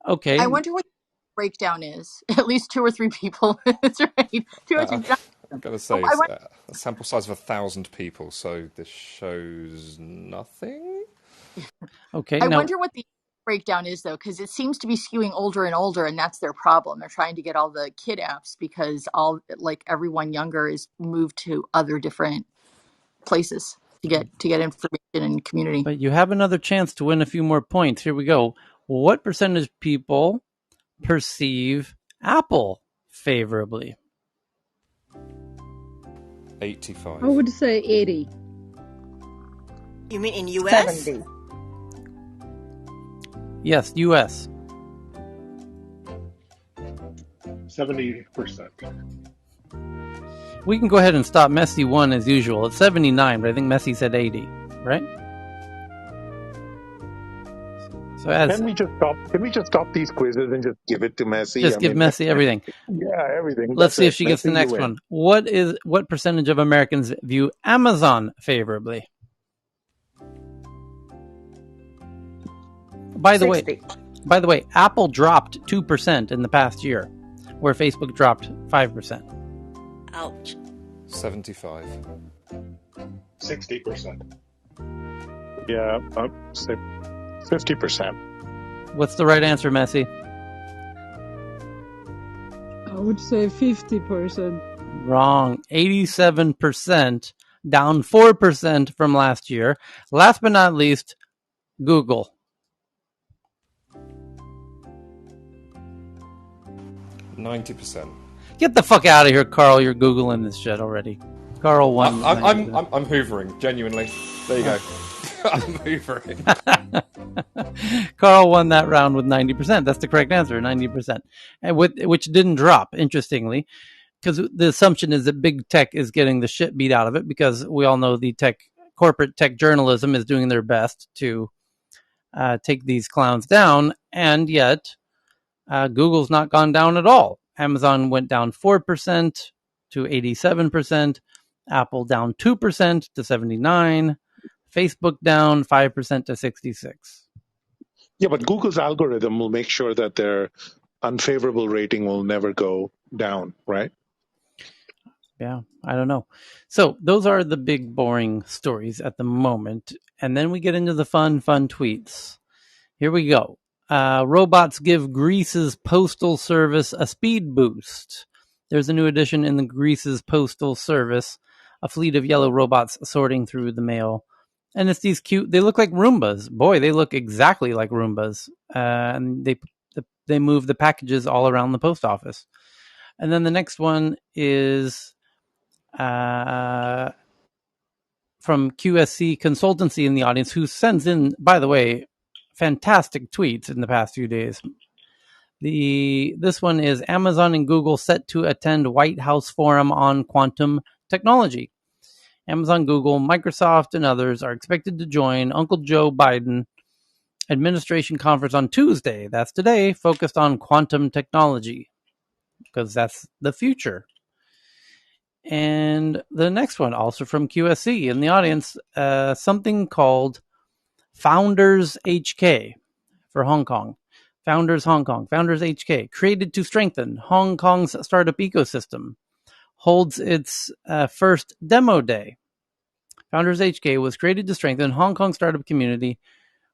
Okay. I wonder what the breakdown is. At least 2 or 3 people. That's right. 2 or 3. I've got to say, I it's wonder, a sample size of 1,000 people, so this shows nothing. Okay. I Now, wonder what the breakdown is though, because it seems to be skewing older and older, and that's their problem. They're trying to get all the kid apps because everyone younger is moved to other different places to get information and community. but you have another chance to win a few more points. Here we go. What percentage of people perceive Apple favorably? 85. I would say 80. You mean in US? 70. Yes, US. 70%. We can go ahead and stop Messi 1 as usual. It's 79, but I think Messi said 80, right? So Can we just stop these quizzes and just give it to Messi? Just give Messi everything. Yeah, everything. Let's That's see it. if she gets the Messi, next you win. one. What percentage of Americans view Amazon favorably? By the 60. way, Apple dropped 2% in the past year, where Facebook dropped 5%. Ouch. 75. 60%. Yeah, say 50%. What's the right answer, Messi? I would say 50%. Wrong. 87%, down 4% from last year. Last but not least, Google. 90%. Get the fuck out of here, Carl. You're Googling this shit already. Carl won. I'm hoovering, genuinely. There you go. I'm hoovering. Carl won that round with 90%. That's the correct answer, 90%. And which didn't drop, interestingly, because the assumption is that big tech is getting the shit beat out of it, because we all know the corporate tech journalism is doing their best to take these clowns down, and yet Google's not gone down at all. Amazon went down 4% to 87%, Apple down 2% to 79%, Facebook down 5% to 66%. Yeah, but Google's algorithm will make sure that their unfavorable rating will never go down, right? Yeah, I don't know. So those are the big boring stories at the moment. And then we get into the fun tweets. Here we go. Robots give Greece's postal service a speed boost. There's a new addition in the Greece's postal service, a fleet of yellow robots sorting through the mail. And it's these cute, they look like Roombas. Boy, they look exactly like Roombas. And they move the packages all around the post office. And then the next one is from QSC Consultancy in the audience, who sends in, by the way, fantastic tweets in the past few days. This one is Amazon and Google set to attend White House Forum on Quantum Technology. Amazon, Google, Microsoft, and others are expected to join Uncle Joe Biden administration conference on Tuesday. That's today, focused on quantum technology, because that's the future. And the next one, also from QSC in the audience, something called Founders HK for Hong Kong. Founders Hong Kong. Founders HK, created to strengthen Hong Kong's startup ecosystem, holds its first demo day. Founders HK was created to strengthen Hong Kong startup community,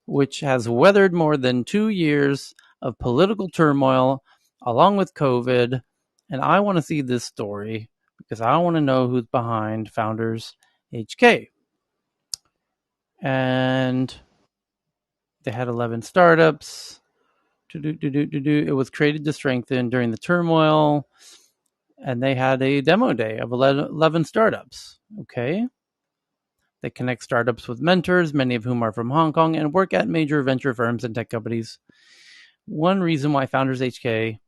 which has weathered more than 2 years of political turmoil along with COVID. And I want to see this story because I want to know who's behind Founders HK. And they had 11 startups. It was created to strengthen during the turmoil, and they had a demo day of 11 startups. Okay. They connect startups with mentors, many of whom are from Hong Kong, and work at major venture firms and tech companies. One reason why Founders HK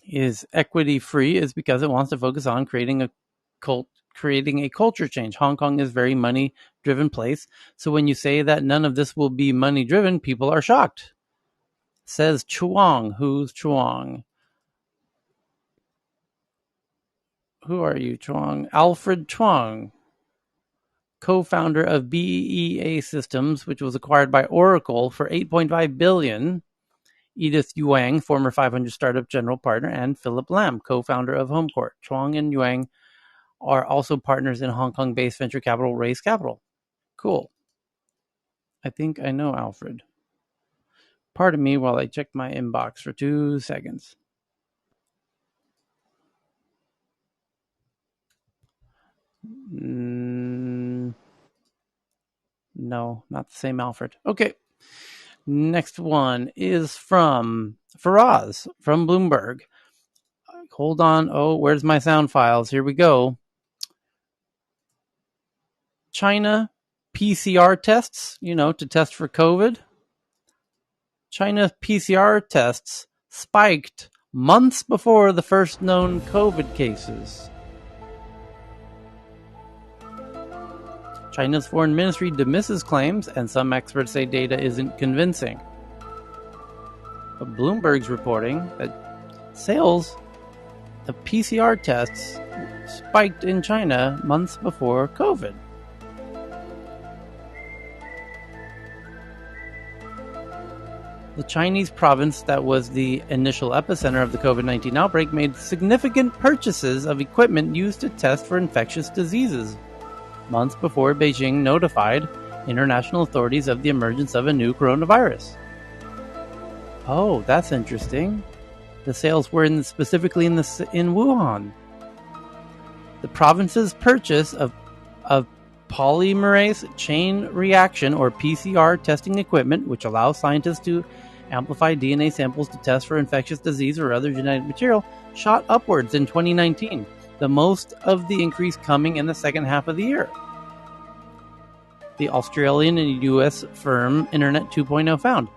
is equity free is because it wants to focus on creating a creating a culture change. Hong Kong is a very money-driven place. So when you say that none of this will be money-driven, people are shocked. Says Chuang. Who's Chuang? Who are you, Chuang? Alfred Chuang, co-founder of BEA Systems, which was acquired by Oracle for $8.5 billion. Edith Yuang, former 500 startup general partner, and Philip Lam, co-founder of HomeCourt. Chuang and Yuang are also partners in Hong Kong-based venture capital Raise Capital. Cool. I think I know Alfred. Pardon me while I check my inbox for 2 seconds. No, not the same Alfred. Okay. Next one is from Faraz from Bloomberg. Hold on. Oh, where's my sound files? Here we go. China PCR tests, to test for COVID. China PCR tests spiked months before the first known COVID cases. China's foreign ministry dismisses claims, and some experts say data isn't convincing. But Bloomberg's reporting that sales of PCR tests spiked in China months before COVID. The Chinese province that was the initial epicenter of the COVID-19 outbreak made significant purchases of equipment used to test for infectious diseases, months before Beijing notified international authorities of the emergence of a new coronavirus. Oh, that's interesting. The sales were specifically in Wuhan. The province's purchase of polymerase chain reaction, or PCR, testing equipment, which allows scientists to amplify DNA samples to test for infectious disease or other genetic material, shot upwards in 2019, the most of the increase coming in the second half of the year. The Australian and US firm Internet 2.0 found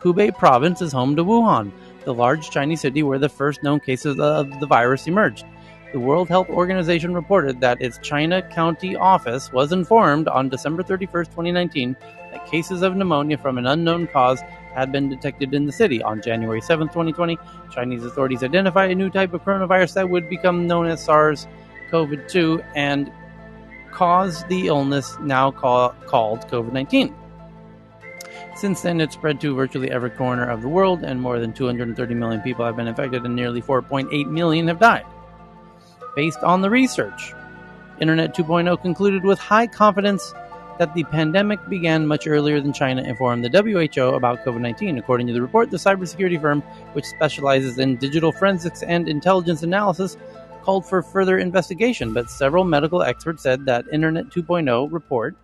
Hubei province is home to Wuhan, the large Chinese city where the first known cases of the virus emerged. The World Health Organization reported that its China County office was informed on December 31, 2019, that cases of pneumonia from an unknown cause had been detected in the city. On January 7, 2020, Chinese authorities identified a new type of coronavirus that would become known as SARS-CoV-2 and cause the illness now called COVID-19. Since then, it's spread to virtually every corner of the world, and more than 230 million people have been infected and nearly 4.8 million have died. Based on the research, Internet 2.0 concluded with high confidence that the pandemic began much earlier than China informed the WHO about COVID-19. According to the report, the cybersecurity firm, which specializes in digital forensics and intelligence analysis, called for further investigation, but several medical experts said that Internet 2.0 report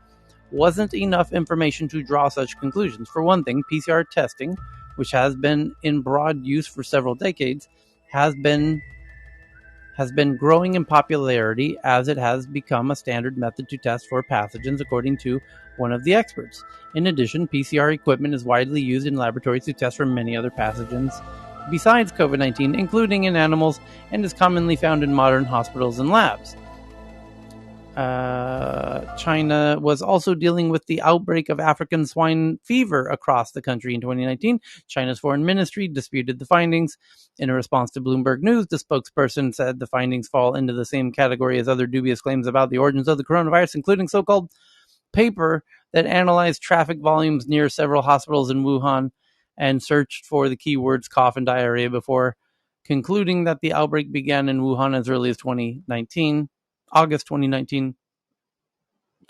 wasn't enough information to draw such conclusions. For one thing, PCR testing, which has been in broad use for several decades, has been growing in popularity as it has become a standard method to test for pathogens, according to one of the experts. In addition, PCR equipment is widely used in laboratories to test for many other pathogens besides COVID-19, including in animals, and is commonly found in modern hospitals and labs. China was also dealing with the outbreak of African swine fever across the country in 2019. China's foreign ministry disputed the findings. In a response to Bloomberg News, the spokesperson said the findings fall into the same category as other dubious claims about the origins of the coronavirus, including so-called paper that analyzed traffic volumes near several hospitals in Wuhan and searched for the keywords cough and diarrhea before concluding that the outbreak began in Wuhan as early as August 2019.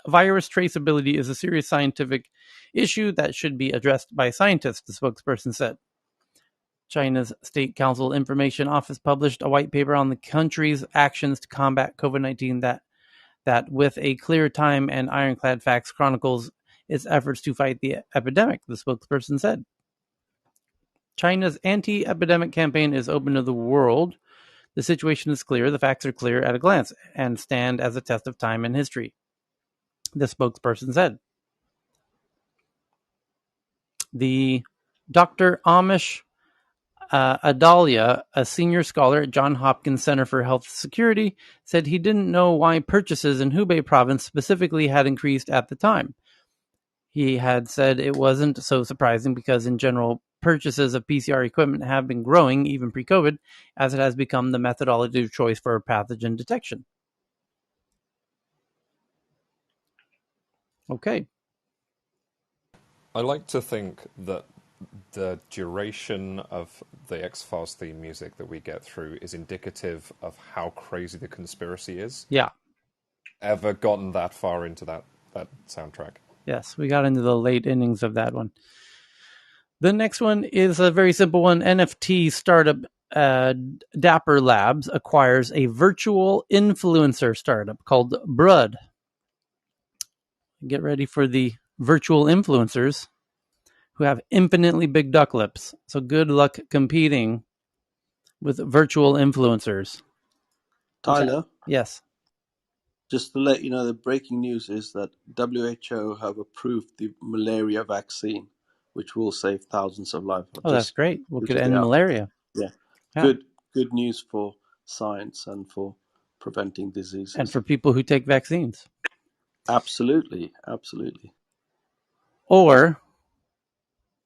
Virus traceability is a serious scientific issue that should be addressed by scientists, the spokesperson said. China's State Council Information Office published a white paper on the country's actions to combat COVID-19 that with a clear time and ironclad facts chronicles its efforts to fight the epidemic, the spokesperson said. China's anti-epidemic campaign is open to the world. The situation is clear, the facts are clear at a glance, and stand as a test of time and history, the spokesperson said. The Dr. Amish Adalia, a senior scholar at Johns Hopkins Center for Health Security, said he didn't know why purchases in Hubei province specifically had increased at the time. He had said it wasn't so surprising because, in general, purchases of PCR equipment have been growing even pre-COVID, as it has become the methodology of choice for pathogen detection. Okay. I like to think that the duration of the X-Files theme music that we get through is indicative of how crazy the conspiracy is. Yeah. Ever gotten that far into that soundtrack? Yes, we got into the late innings of that one. The next one is a very simple one. NFT startup Dapper Labs acquires a virtual influencer startup called Brud. Get ready for the virtual influencers who have infinitely big duck lips. So good luck competing with virtual influencers. Tyler? Yes. Just to let you know, the breaking news is that WHO have approved the malaria vaccine, which will save thousands of lives. Oh, that's great. We could end Yeah. malaria. Yeah. Yeah. Good news for science and for preventing diseases. And for people who take vaccines. Absolutely. Absolutely. Or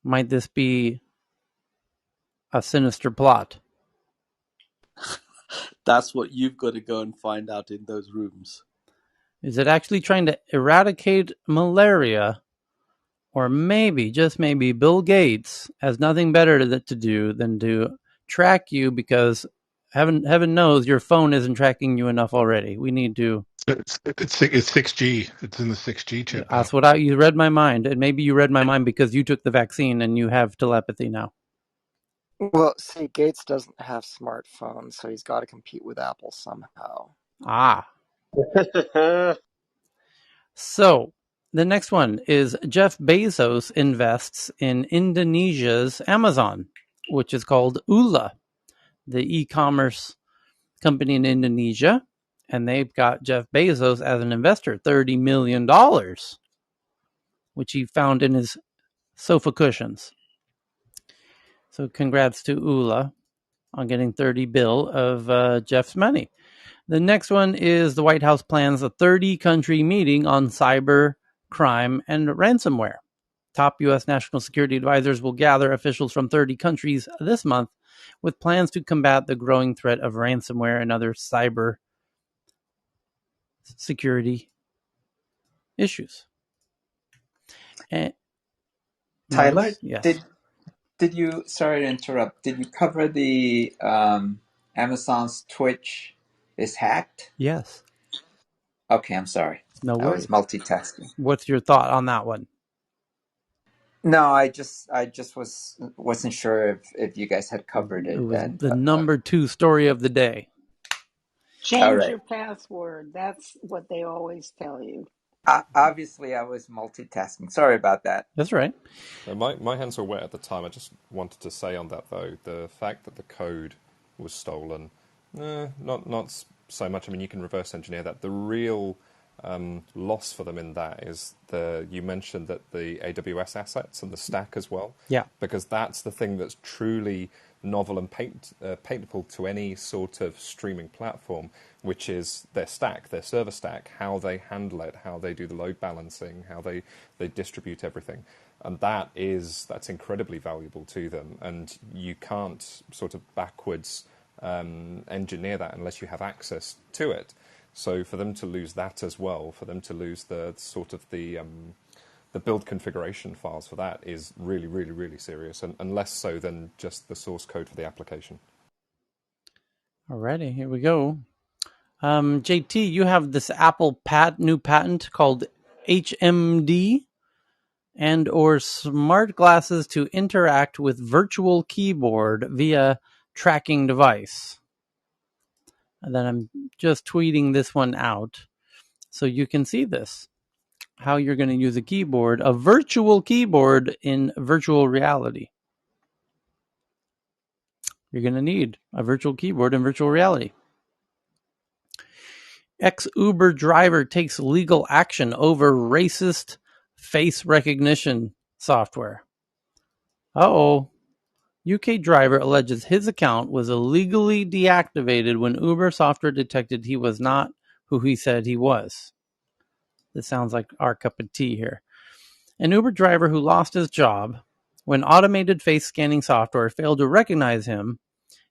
might this be a sinister plot? That's what you've got to go and find out in those rooms. Is it actually trying to eradicate malaria? Or maybe, just maybe, Bill Gates has nothing better to do than to track you because heaven knows your phone isn't tracking you enough already. We need to... It's 6G. It's in the 6G chip now. That's what you read my mind. And maybe you read my mind because you took the vaccine and you have telepathy now. Well, see, Gates doesn't have smartphones, so he's got to compete with Apple somehow. Ah. So, the next one is Jeff Bezos invests in Indonesia's Amazon, which is called Ula, the e-commerce company in Indonesia. And they've got Jeff Bezos as an investor, $30 million, which he found in his sofa cushions. So congrats to Ula on getting 30 bill of Jeff's money. The next one is the White House plans a 30-country meeting on cyber crime and ransomware. Top U.S. national security advisors will gather officials from 30 countries this month with plans to combat the growing threat of ransomware and other cyber security issues. And Tyler, yes. did you, sorry to interrupt, did you cover the Amazon's Twitch is hacked? Yes. Okay, I'm sorry. No I was worries. multitasking. What's your thought on that one? No, I just wasn't sure if you guys had covered it. It was the number 2 story of the day. Change your password. That's what they always tell you. Obviously, I was multitasking. Sorry about that. That's right. My hands were wet at the time. I just wanted to say on that, though, the fact that the code was stolen, not so much. I mean, you can reverse engineer that. The real loss for them in that is you mentioned that the AWS assets and the stack as well. Yeah. Because that's the thing that's truly novel and paintable to any sort of streaming platform, which is their stack, their server stack, how they handle it, how they do the load balancing, how they distribute everything. And that's incredibly valuable to them. And you can't sort of backwards engineer that unless you have access to it. So for them to lose that as well, for them to lose the sort of the build configuration files for that is really, really, really serious, and less so than just the source code for the application. Alrighty, here we go. JT, you have this Apple new patent called HMD and or smart glasses to interact with virtual keyboard via tracking device. And then I'm just tweeting this one out so you can see this. How you're going to use a virtual keyboard in virtual reality. You're going to need a virtual keyboard in virtual reality. Ex-Uber driver takes legal action over racist face recognition software. Uh-oh. UK driver alleges his account was illegally deactivated when Uber software detected he was not who he said he was. This sounds like our cup of tea here. An Uber driver who lost his job when automated face scanning software failed to recognize him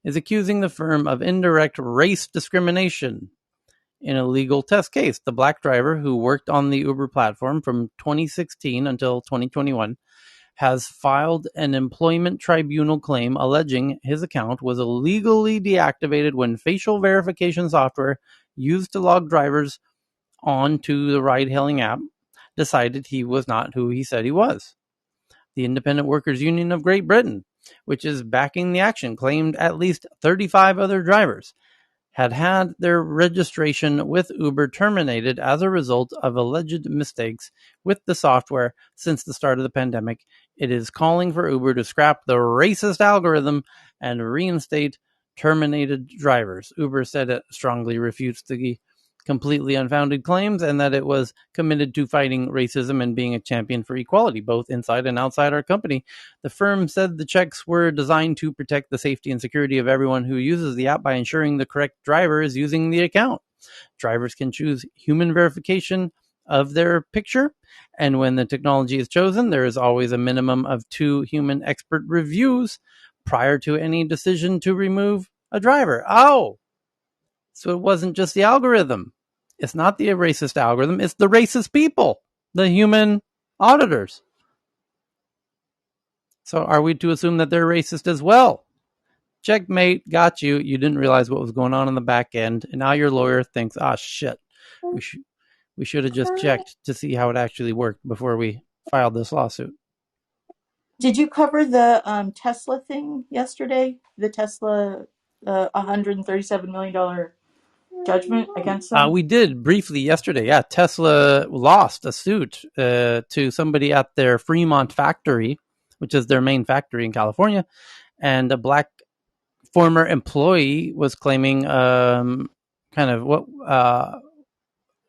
is accusing the firm of indirect race discrimination. In a legal test case, the black driver who worked on the Uber platform from 2016 until 2021 has filed an employment tribunal claim alleging his account was illegally deactivated when facial verification software used to log drivers onto the ride-hailing app decided he was not who he said he was. The Independent Workers Union of Great Britain, which is backing the action, claimed at least 35 other drivers had their registration with Uber terminated as a result of alleged mistakes with the software since the start of the pandemic. It is calling for Uber to scrap the racist algorithm and reinstate terminated drivers. Uber said it strongly refutes the completely unfounded claims and that it was committed to fighting racism and being a champion for equality, both inside and outside our company. The firm said the checks were designed to protect the safety and security of everyone who uses the app by ensuring the correct driver is using the account. Drivers can choose human verification of their picture, and when the technology is chosen, there is always a minimum of 2 human expert reviews prior to any decision to remove a driver. Oh, so it wasn't just the algorithm. It's not the racist algorithm. It's the racist people, the human auditors. So are we to assume that they're racist as well? Checkmate, got you. You didn't realize what was going on in the back end. And now your lawyer thinks, shit, we should have just checked to see how it actually worked before we filed this lawsuit. Did you cover the Tesla thing yesterday? The Tesla $137 million judgment against them? We did briefly yesterday. Yeah, Tesla lost a suit to somebody at their Fremont factory, which is their main factory in California, and a black former employee was claiming kind of what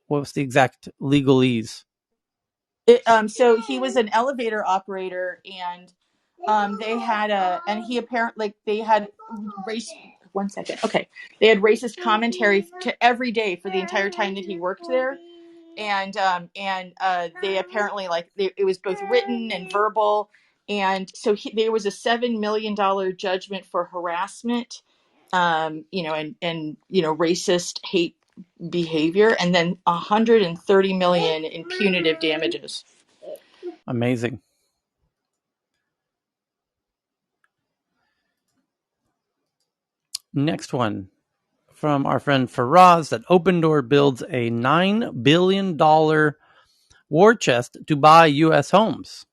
was the exact legalese? So he was an elevator operator, and they had he apparently they had race. 1 second. Okay, they had racist commentary to every day for the entire time that he worked there, and they apparently it was both written and verbal, and so there was a $7 million judgment for harassment, and racist hate behavior, and then $130 million in punitive damages. Amazing. Next one from our friend Faraz that Opendoor builds a $9 billion war chest to buy U.S. homes.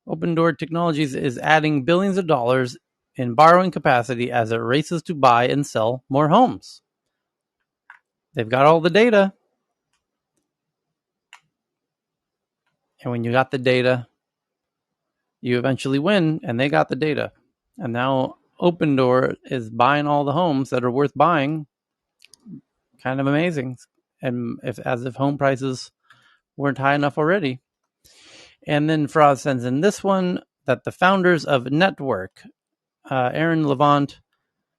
Opendoor Technologies is adding billions of dollars in borrowing capacity as it races to buy and sell more homes. They've got all the data. And when you got the data, you eventually win, and they got the data. And now Opendoor is buying all the homes that are worth buying. Kind of amazing. And as if home prices weren't high enough already. And then Faraz sends in this one that the founders of Network, Aaron Levant,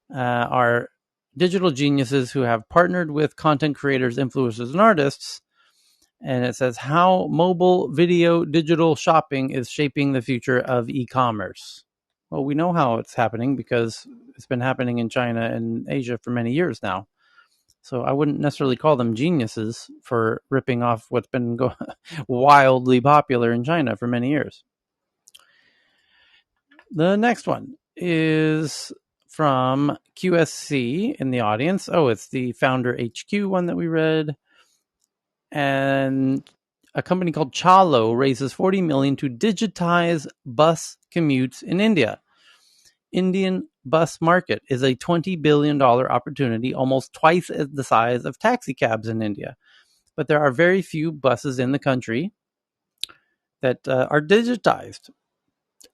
are digital geniuses who have partnered with content creators, influencers, and artists. And it says how mobile video digital shopping is shaping the future of e-commerce. Well, we know how it's happening because it's been happening in China and Asia for many years now. So I wouldn't necessarily call them geniuses for ripping off what's been wildly popular in China for many years. The next one is from QSC in the audience. Oh, it's the Founder HQ one that we read. And a company called Chalo raises $40 million to digitize bus commutes in India. Indian bus market is a $20 billion opportunity, almost twice the size of taxi cabs in India. But there are very few buses in the country that are digitized.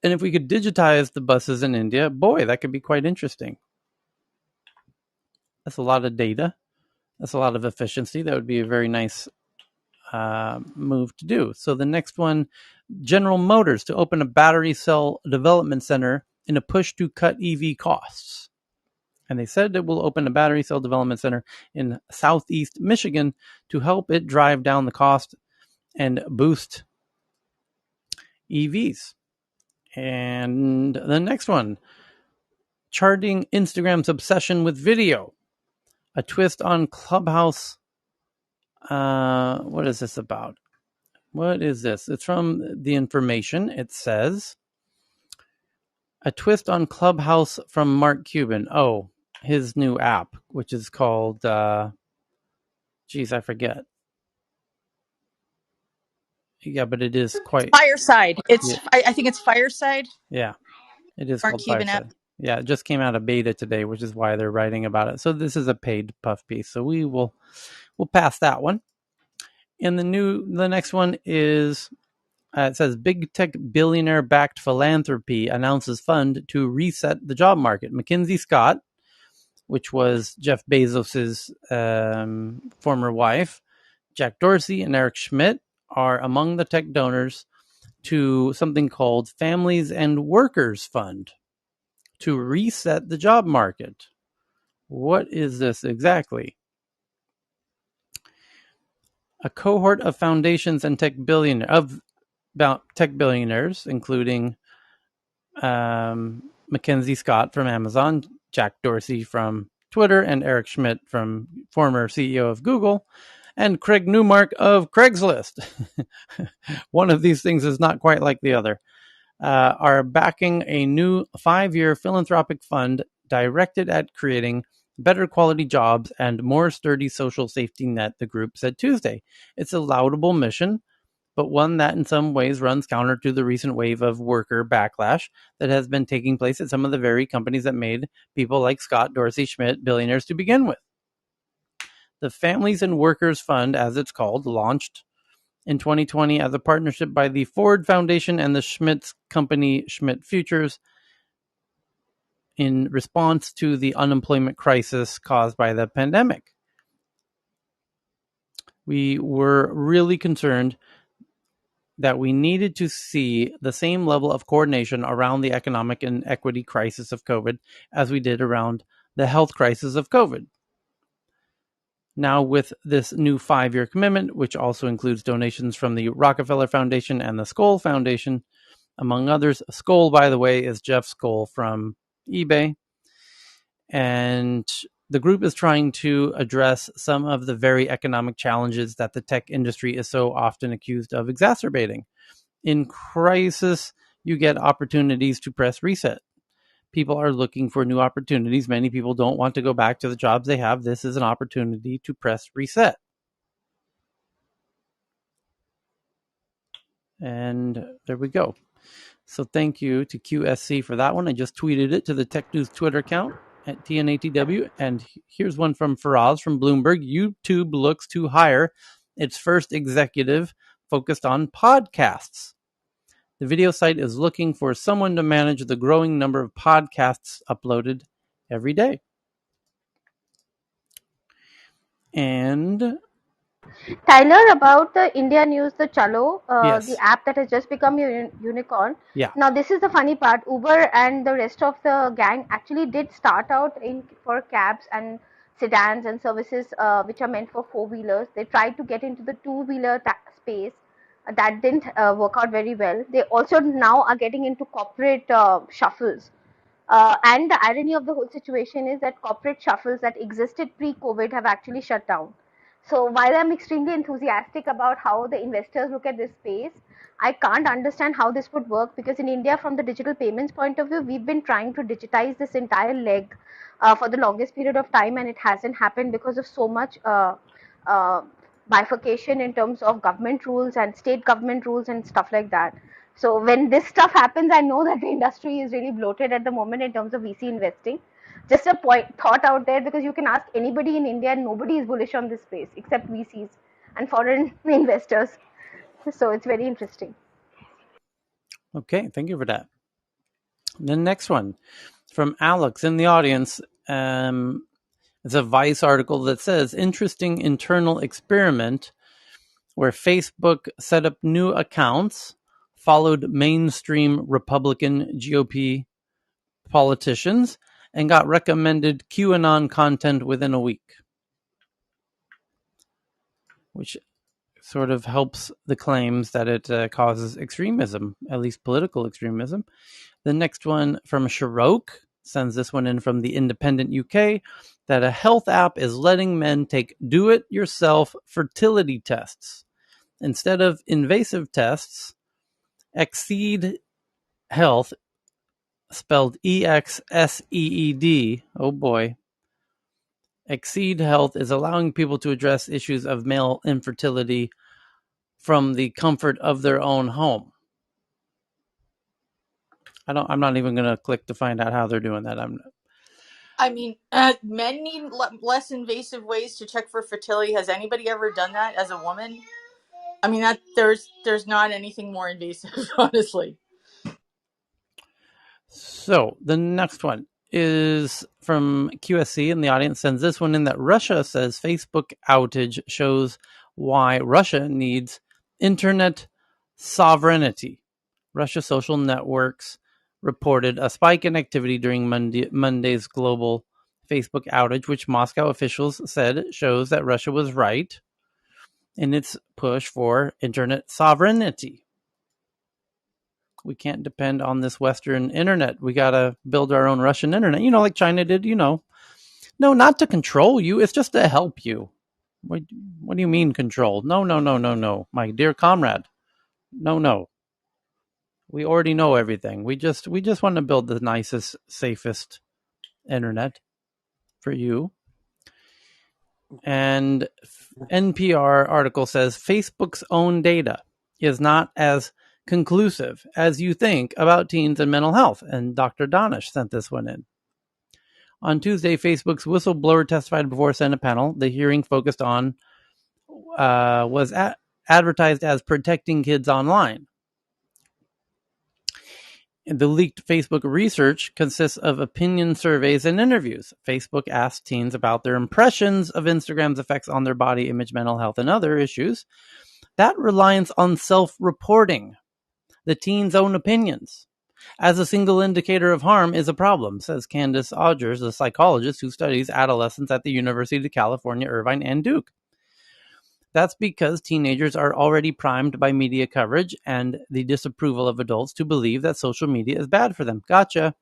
And if we could digitize the buses in India, boy, that could be quite interesting. That's a lot of data. That's a lot of efficiency. That would be a very nice move to do. So the next one, General Motors to open a battery cell development center in a push to cut EV costs. And they said it will open a battery cell development center in Southeast Michigan to help it drive down the cost and boost EVs. And the next one, charting Instagram's obsession with video. A twist on Clubhouse. What is this about? What is this? It's from The Information. It says, a twist on Clubhouse from Mark Cuban. Oh, his new app, which is called, I forget. Yeah, but it is quite... Fireside. It's Yeah, I think it's Fireside. yeah, it is Mark called Cuban app. Fireside. Yeah, it just came out of beta today, which is why they're writing about it. So this is a paid puff piece. So we'll pass that one. And the next one is, it says, big tech billionaire backed philanthropy announces fund to reset the job market. McKinsey Scott, which was Jeff Bezos's former wife, Jack Dorsey and Eric Schmidt, are among the tech donors to something called Families and Workers Fund to reset the job market. What is this exactly? A cohort of foundations and tech billionaires, including Mackenzie Scott from Amazon, Jack Dorsey from Twitter, and Eric Schmidt, from former CEO of Google, and Craig Newmark of Craigslist. One of these things is not quite like the other. Are backing a new 5-year philanthropic fund directed at creating better quality jobs and more sturdy social safety net, the group said Tuesday. It's a laudable mission, but one that in some ways runs counter to the recent wave of worker backlash that has been taking place at some of the very companies that made people like Scott, Dorsey, Schmidt billionaires to begin with. The Families and Workers Fund, as it's called, launched in 2020 as a partnership by the Ford Foundation and the Schmidt's company Schmidt Futures in response to the unemployment crisis caused by the pandemic. We were really concerned that we needed to see the same level of coordination around the economic and equity crisis of COVID as we did around the health crisis of COVID. Now, with this new 5-year commitment, which also includes donations from the Rockefeller Foundation and the Skoll Foundation, among others. Skoll, by the way, is Jeff Skoll from eBay. And the group is trying to address some of the very economic challenges that the tech industry is so often accused of exacerbating. In crisis, you get opportunities to press reset. People are looking for new opportunities. Many people don't want to go back to the jobs they have. This is an opportunity to press reset. And there we go. So thank you to QSC for that one. I just tweeted it to the Tech News Twitter account at TNATW. And here's one from Faraz from Bloomberg. YouTube looks to hire its first executive focused on podcasts. The video site is looking for someone to manage the growing number of podcasts uploaded every day. And Tyler, about the India News, the Chalo, yes, the app that has just become a unicorn. yeah, Now, this is the funny part. Uber and the rest of the gang actually did start out for cabs and sedans and services which are meant for four-wheelers. They tried to get into the two-wheeler space. That didn't work out very well. They also now are getting into corporate shuffles. And the irony of the whole situation is that corporate shuffles that existed pre-COVID have actually shut down. So while I'm extremely enthusiastic about how the investors look at this space, I can't understand how this would work, because in India, from the digital payments point of view, we've been trying to digitize this entire leg for the longest period of time, and it hasn't happened because of so much uh, bifurcation in terms of government rules and state government rules and stuff like that. So when this stuff happens, I know that the industry is really bloated at the moment in terms of VC investing. Just a thought out there, because you can ask anybody in India and nobody is bullish on this space except VCs and foreign investors. So it's very interesting. Okay, thank you for that. The next one from Alex in the audience. It's a Vice article that says, interesting internal experiment where Facebook set up new accounts, followed mainstream Republican GOP politicians and got recommended QAnon content within a week, which sort of helps the claims that it causes extremism, at least political extremism. The next one from Shirok sends this one in from the Independent UK, that a health app is letting men take do-it-yourself fertility tests. Instead of invasive tests, Exceed Health, spelled EXSEED, oh boy, Exceed Health is allowing people to address issues of male infertility from the comfort of their own home. I'm not even going to click to find out how they're doing that. I mean, men need less invasive ways to check for fertility. Has anybody ever done that as a woman? I mean, that there's not anything more invasive, honestly. So the next one is from QSC, and the audience sends this one in, that Russia says Facebook outage shows why Russia needs internet sovereignty. Russia social networks reported a spike in activity during Monday's global Facebook outage, which Moscow officials said shows that Russia was right in its push for internet sovereignty. We can't depend on this Western internet. We got to build our own Russian internet, like China did, No, not to control you. It's just to help you. What do you mean control? No, my dear comrade. No. We already know everything. We just want to build the nicest, safest internet for you. And NPR article says Facebook's own data is not as conclusive as you think about teens and mental health. And Dr. Donish sent this one in. On Tuesday, Facebook's whistleblower testified before a Senate panel. The hearing focused on was advertised as protecting kids online. The leaked Facebook research consists of opinion surveys and interviews. Facebook asked teens about their impressions of Instagram's effects on their body image, mental health, and other issues. That reliance on self-reporting, the teens' own opinions, as a single indicator of harm is a problem, says Candace Odgers, a psychologist who studies adolescents at the University of California, Irvine, and Duke. That's because teenagers are already primed by media coverage and the disapproval of adults to believe that social media is bad for them. Gotcha.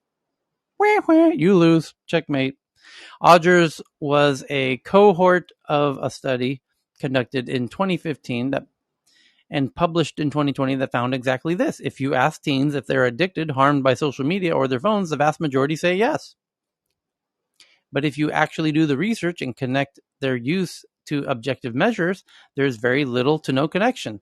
You lose. Checkmate. Odgers was a cohort of a study conducted in 2015 and published in 2020 that found exactly this. If you ask teens if they're addicted, harmed by social media or their phones, the vast majority say yes. But if you actually do the research and connect their use to objective measures, there's very little to no connection.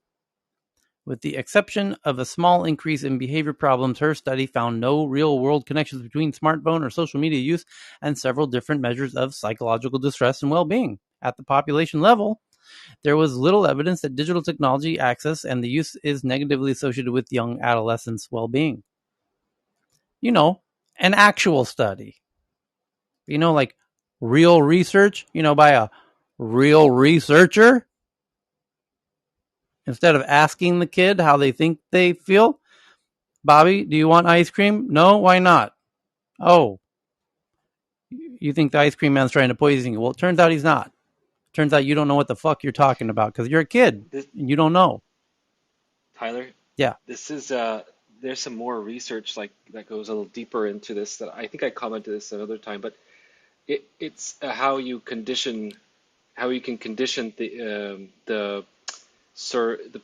With the exception of a small increase in behavior problems, her study found no real-world connections between smartphone or social media use and several different measures of psychological distress and well-being. At the population level, there was little evidence that digital technology access and the use is negatively associated with young adolescents' well-being. An actual study. Like real research, by a real researcher. Instead of asking the kid how they think they feel. Bobby, do you want ice cream? No, why not? Oh, you think the ice cream man's trying to poison you. Well, it turns out he's not. Turns out you don't know what the fuck you're talking about because you're a kid and you don't know. Tyler, Yeah. this is there's some more research like that goes a little deeper into this that I think I commented this another time, but it's how you can condition the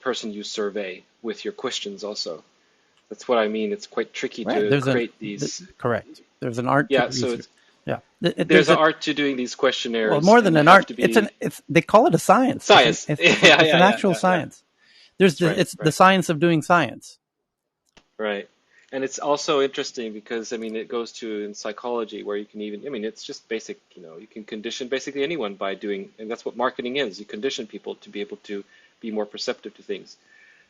person you survey with your questions also. That's what I mean. It's quite tricky Right. to create these. Correct. There's an art to Yeah, so research. it's Yeah. there's an art to doing these Well, questionnaires, more and than you an have art, to be they call it a science. science. It's an actual Yeah. science. That's right, It's the right. science of doing science. Right. And it's also interesting because, I mean, it goes to in psychology where you can even, I mean, it's just basic, you can condition basically anyone by doing, and that's what marketing is. You condition people to be able to be more perceptive to things.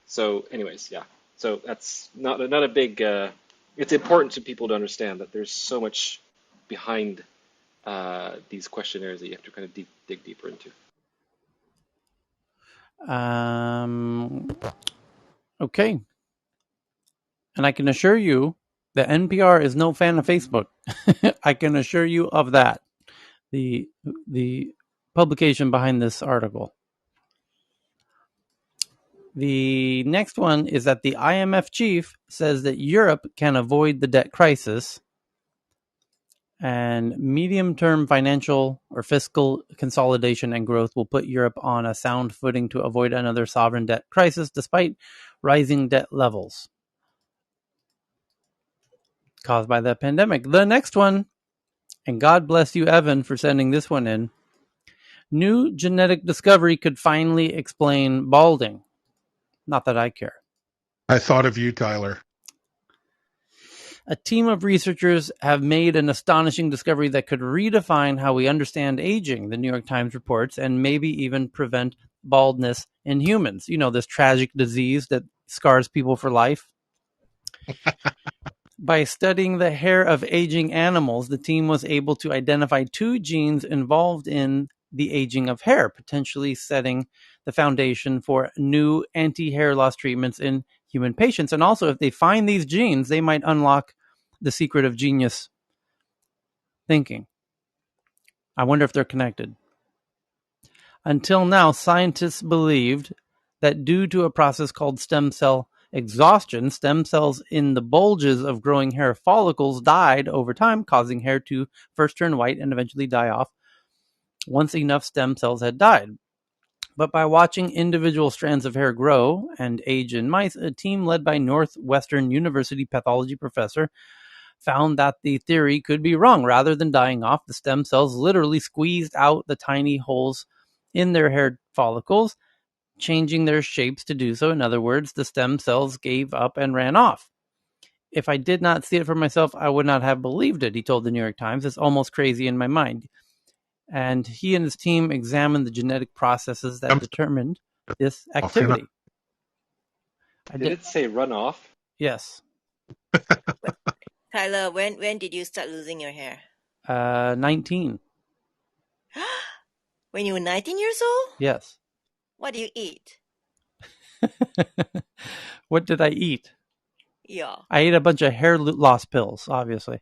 So anyways, yeah. So that's not a big, it's important to people to understand that there's so much behind these questionnaires that you have to kind of dig deeper into. Okay. And I can assure you The NPR is no fan of Facebook. I can assure you of that. The publication behind this article. The next one is that the IMF chief says that Europe can avoid the debt crisis, and medium-term financial or fiscal consolidation and growth will put Europe on a sound footing to avoid another sovereign debt crisis despite rising debt levels caused by the pandemic. The next one, and God bless you, Evan, for sending this one in. New genetic discovery could finally explain balding. Not that I care. I thought of you, Tyler. A team of researchers have made an astonishing discovery that could redefine how we understand aging, the New York Times reports, and maybe even prevent baldness in humans. You know, this tragic disease that scars people for life. By studying the hair of aging animals, the team was able to identify 2 genes involved in the aging of hair, potentially setting the foundation for new anti-hair loss treatments in human patients. And also, if they find these genes, they might unlock the secret of genius thinking. I wonder if they're connected. Until now, scientists believed that due to a process called stem cell exhaustion, stem cells in the bulges of growing hair follicles died over time, causing hair to first turn white and eventually die off once enough stem cells had died. But by watching individual strands of hair grow and age in mice, a team led by Northwestern University pathology professor found that the theory could be wrong. Rather than dying off, the stem cells literally squeezed out the tiny holes in their hair follicles, changing their shapes to do so. In other words, the stem cells gave up and ran off. If I did not see it for myself, I would not have believed it, he told the New York Times. It's almost crazy in my mind. And he and his team examined the genetic processes that determined this activity. Did it say runoff? Yes. Tyler, when did you start losing your hair? 19. When you were 19 years old? Yes. What do you eat? What did I eat? Yeah. I ate a bunch of hair loss pills, obviously.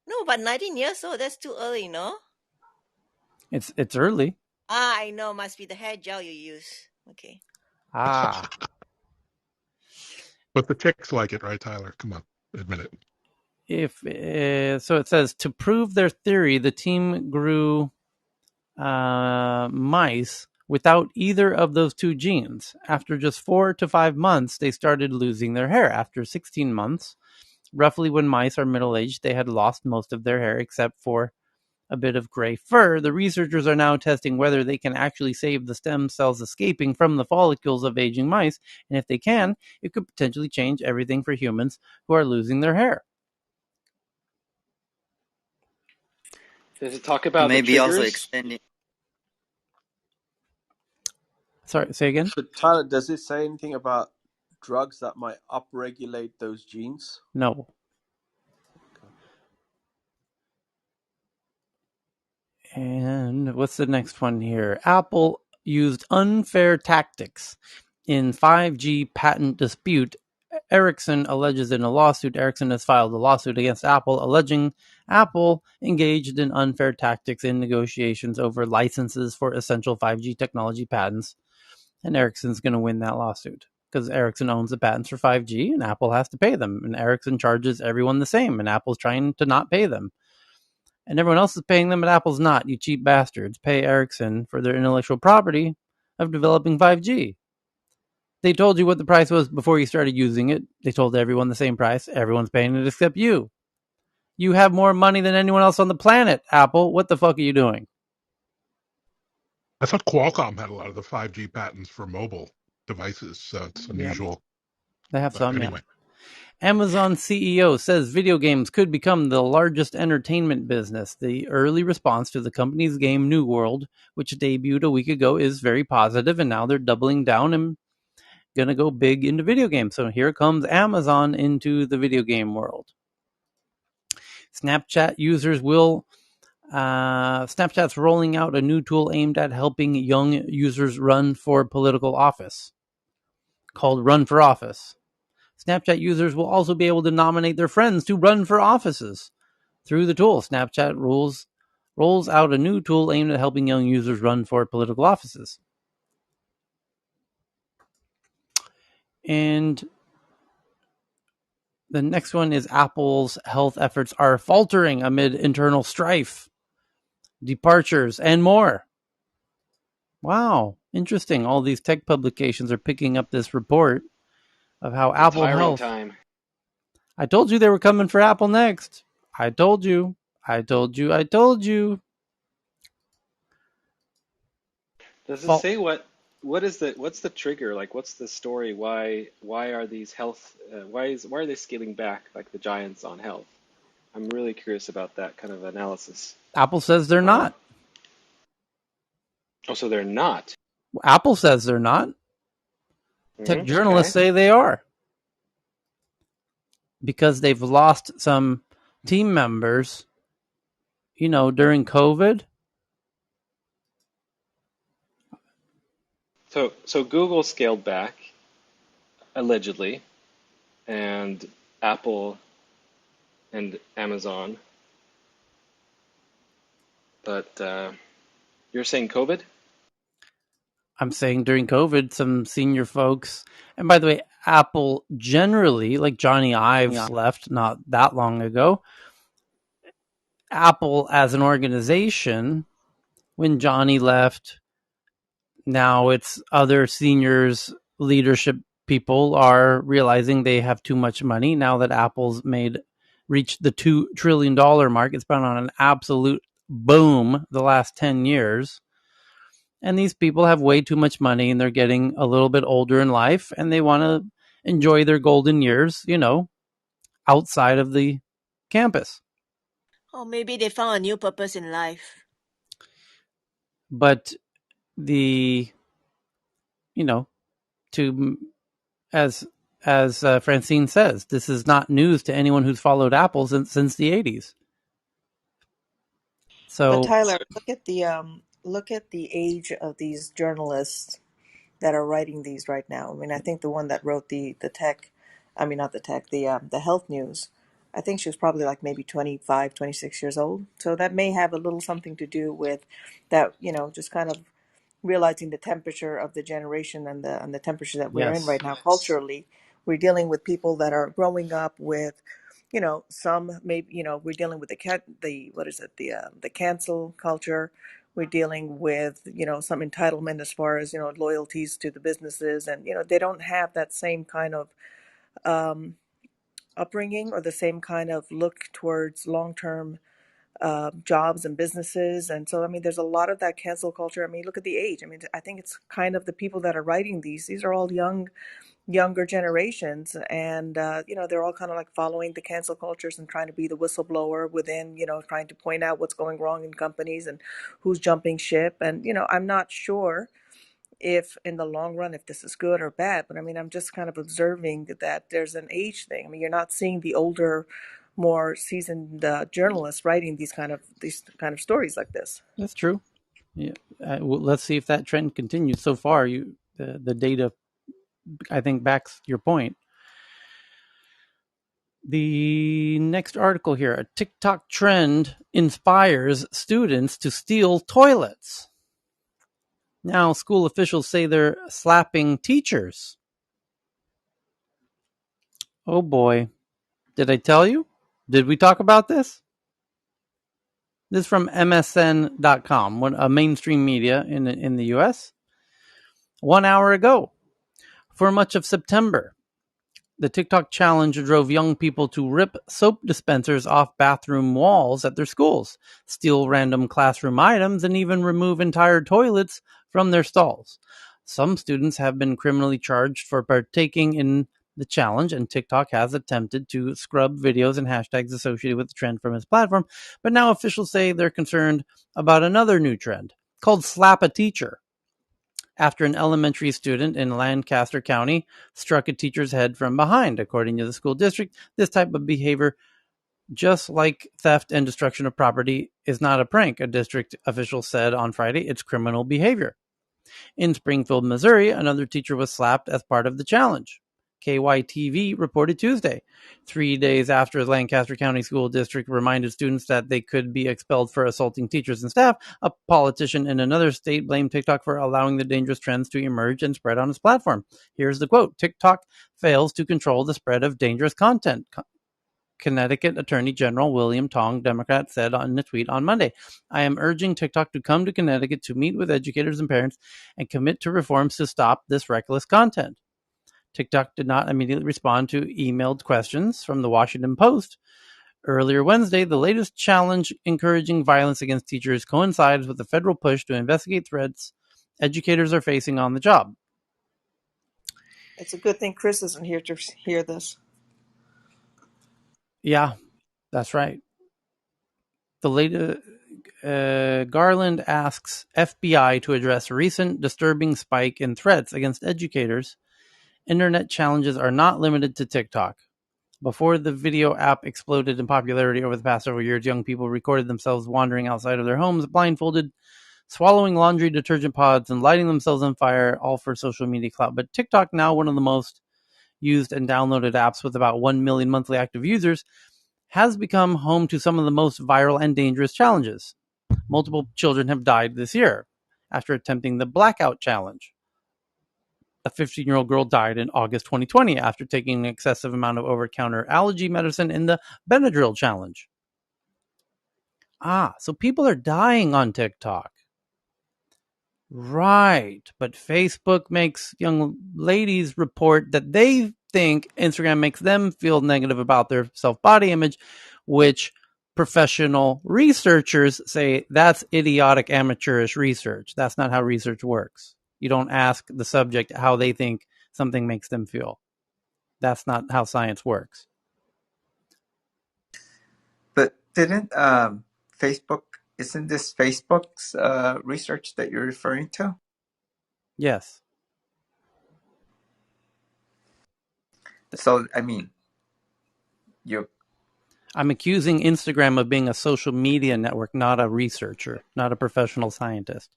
No, but 19 years old, that's too early, no? It's early. I know. Must be the hair gel you use. Okay. Ah. But the chicks like it, right, Tyler? Come on, admit it. So it says, to prove their theory, the team grew mice without either of those 2 genes. After just 4 to 5 months, they started losing their hair. After 16 months, roughly when mice are middle-aged, they had lost most of their hair except for a bit of gray fur. The researchers are now testing whether they can actually save the stem cells escaping from the follicles of aging mice, and if they can, it could potentially change everything for humans who are losing their hair. Does it talk about Maybe the also triggers? extending. Sorry, say again? So, Tyler, does it say anything about drugs that might upregulate those genes? No. And what's the next one here? Apple used unfair tactics in 5G patent dispute. Ericsson alleges in a lawsuit. Ericsson has filed a lawsuit against Apple, alleging Apple engaged in unfair tactics in negotiations over licenses for essential 5G technology patents. And Ericsson's going to win that lawsuit because Ericsson owns the patents for 5G and Apple has to pay them. And Ericsson charges everyone the same, and Apple's trying to not pay them. And everyone else is paying them, but Apple's not. You cheap bastards. Pay Ericsson for their intellectual property of developing 5G. They told you what the price was before you started using it. They told everyone the same price. Everyone's paying it except you. You have more money than anyone else on the planet, Apple. What the fuck are you doing? I thought Qualcomm had a lot of the 5G patents for mobile devices, so it's unusual. They have some, anyway. Yeah. Amazon CEO says video games could become the largest entertainment business. The early response to the company's game New World, which debuted a week ago, is very positive, and now they're doubling down and going to go big into video games. So here comes Amazon into the video game world. Snapchat users will... Snapchat's rolling out a new tool aimed at helping young users run for political office, called Run for Office. Snapchat users will also be able to nominate their friends to run for offices. Through the tool, Snapchat rolls out a new tool aimed at helping young users run for political offices. And the next one is Apple's health efforts are faltering amid internal strife, departures, and more. Wow, interesting. All these tech publications are picking up this report of how Apple Retiring Health. time. I told you they were coming for Apple next. I told you. Does it say what's the trigger? Like, what's the story? Why are these health? Why are they scaling back like the giants on health? I'm really curious about that kind of analysis. Apple says they're not. Oh, so they're not. Apple says they're not. Tech journalists Okay. say they are. Because they've lost some team members, during COVID. So Google scaled back allegedly, and Apple and Amazon, but you're saying COVID? I'm saying during COVID, some senior folks, and by the way, Apple generally, like Johnny Ives left not that long ago. Apple as an organization, when Johnny left, now it's other seniors, leadership people are realizing they have too much money now that Apple's reached the $2 trillion mark. It's been on an absolute boom the last 10 years. And these people have way too much money and they're getting a little bit older in life and they want to enjoy their golden years, outside of the campus. Or maybe they found a new purpose in life. But the, to as Francine says, this is not news to anyone who's followed Apple since the 80s. So, but Tyler, look at the age of these journalists that are writing these right now. I mean, I think the one that wrote the tech, I mean not the tech, the health news. I think she was probably like maybe 25, 26 years old. So that may have a little something to do with that, just kind of realizing the temperature of the generation and the temperature that we're in yes. right now culturally. We're dealing with people that are growing up with, some maybe, we're dealing with the what is it, the cancel culture. We're dealing with, some entitlement as far as, loyalties to the businesses, and they don't have that same kind of um, upbringing or the same kind of look towards long term jobs and businesses. And so, I mean, there's a lot of that cancel culture. I mean, look at the age. I mean, I think it's kind of the people that are writing these are all younger generations. And, they're all kind of like following the cancel cultures and trying to be the whistleblower within, trying to point out what's going wrong in companies and who's jumping ship. And, I'm not sure if in the long run if this is good or bad, but I mean I'm just kind of observing that there's an age thing. I mean, you're not seeing the older, more seasoned journalists writing these kind of stories like this. That's true. Yeah. Well, let's see if that trend continues. So far, the data, I think, backs your point. The next article here: a TikTok trend inspires students to steal toilets. Now, school officials say they're slapping teachers. Oh boy. Did I tell you? Did we talk about this? This is from MSN.com, a mainstream media in the US. 1 hour ago. For much of September, the TikTok challenge drove young people to rip soap dispensers off bathroom walls at their schools, steal random classroom items, and even remove entire toilets from their stalls. Some students have been criminally charged for partaking in the challenge, and TikTok has attempted to scrub videos and hashtags associated with the trend from its platform, but now officials say they're concerned about another new trend called Slap a Teacher, after an elementary student in Lancaster County struck a teacher's head from behind. According to the school district, this type of behavior, just like theft and destruction of property, is not a prank, a district official said on Friday. It's criminal behavior. In Springfield, Missouri, another teacher was slapped as part of the challenge. KYTV reported Tuesday. 3 days after Lancaster County School District reminded students that they could be expelled for assaulting teachers and staff, a politician in another state blamed TikTok for allowing the dangerous trends to emerge and spread on its platform. Here's the quote: TikTok fails to control the spread of dangerous content. Connecticut Attorney General William Tong, Democrat, said in a tweet on Monday, I am urging TikTok to come to Connecticut to meet with educators and parents and commit to reforms to stop this reckless content. TikTok did not immediately respond to emailed questions from the Washington Post. Earlier Wednesday, the latest challenge encouraging violence against teachers coincides with the federal push to investigate threats educators are facing on the job. It's a good thing Chris isn't here to hear this. Yeah, that's right. The latest Garland asks FBI to address recent disturbing spike in threats against educators. Internet challenges are not limited to TikTok. Before the video app exploded in popularity over the past several years, young people recorded themselves wandering outside of their homes, blindfolded, swallowing laundry detergent pods, and lighting themselves on fire, all for social media clout. But TikTok, now one of the most used and downloaded apps with about 1 million monthly active users, has become home to some of the most viral and dangerous challenges. Multiple children have died this year after attempting the blackout challenge. A 15-year-old girl died in August 2020 after taking an excessive amount of over-the-counter allergy medicine in the Benadryl challenge. So people are dying on TikTok. Right, but Facebook makes young ladies report that they think Instagram makes them feel negative about their self-body image, which professional researchers say that's idiotic, amateurish research. That's not how research works. You don't ask the subject how they think something makes them feel. That's not how science works. But didn't Facebook, isn't this Facebook's research that you're referring to? Yes. So, I mean, you're I'm accusing Instagram of being a social media network, not a researcher, not a professional scientist.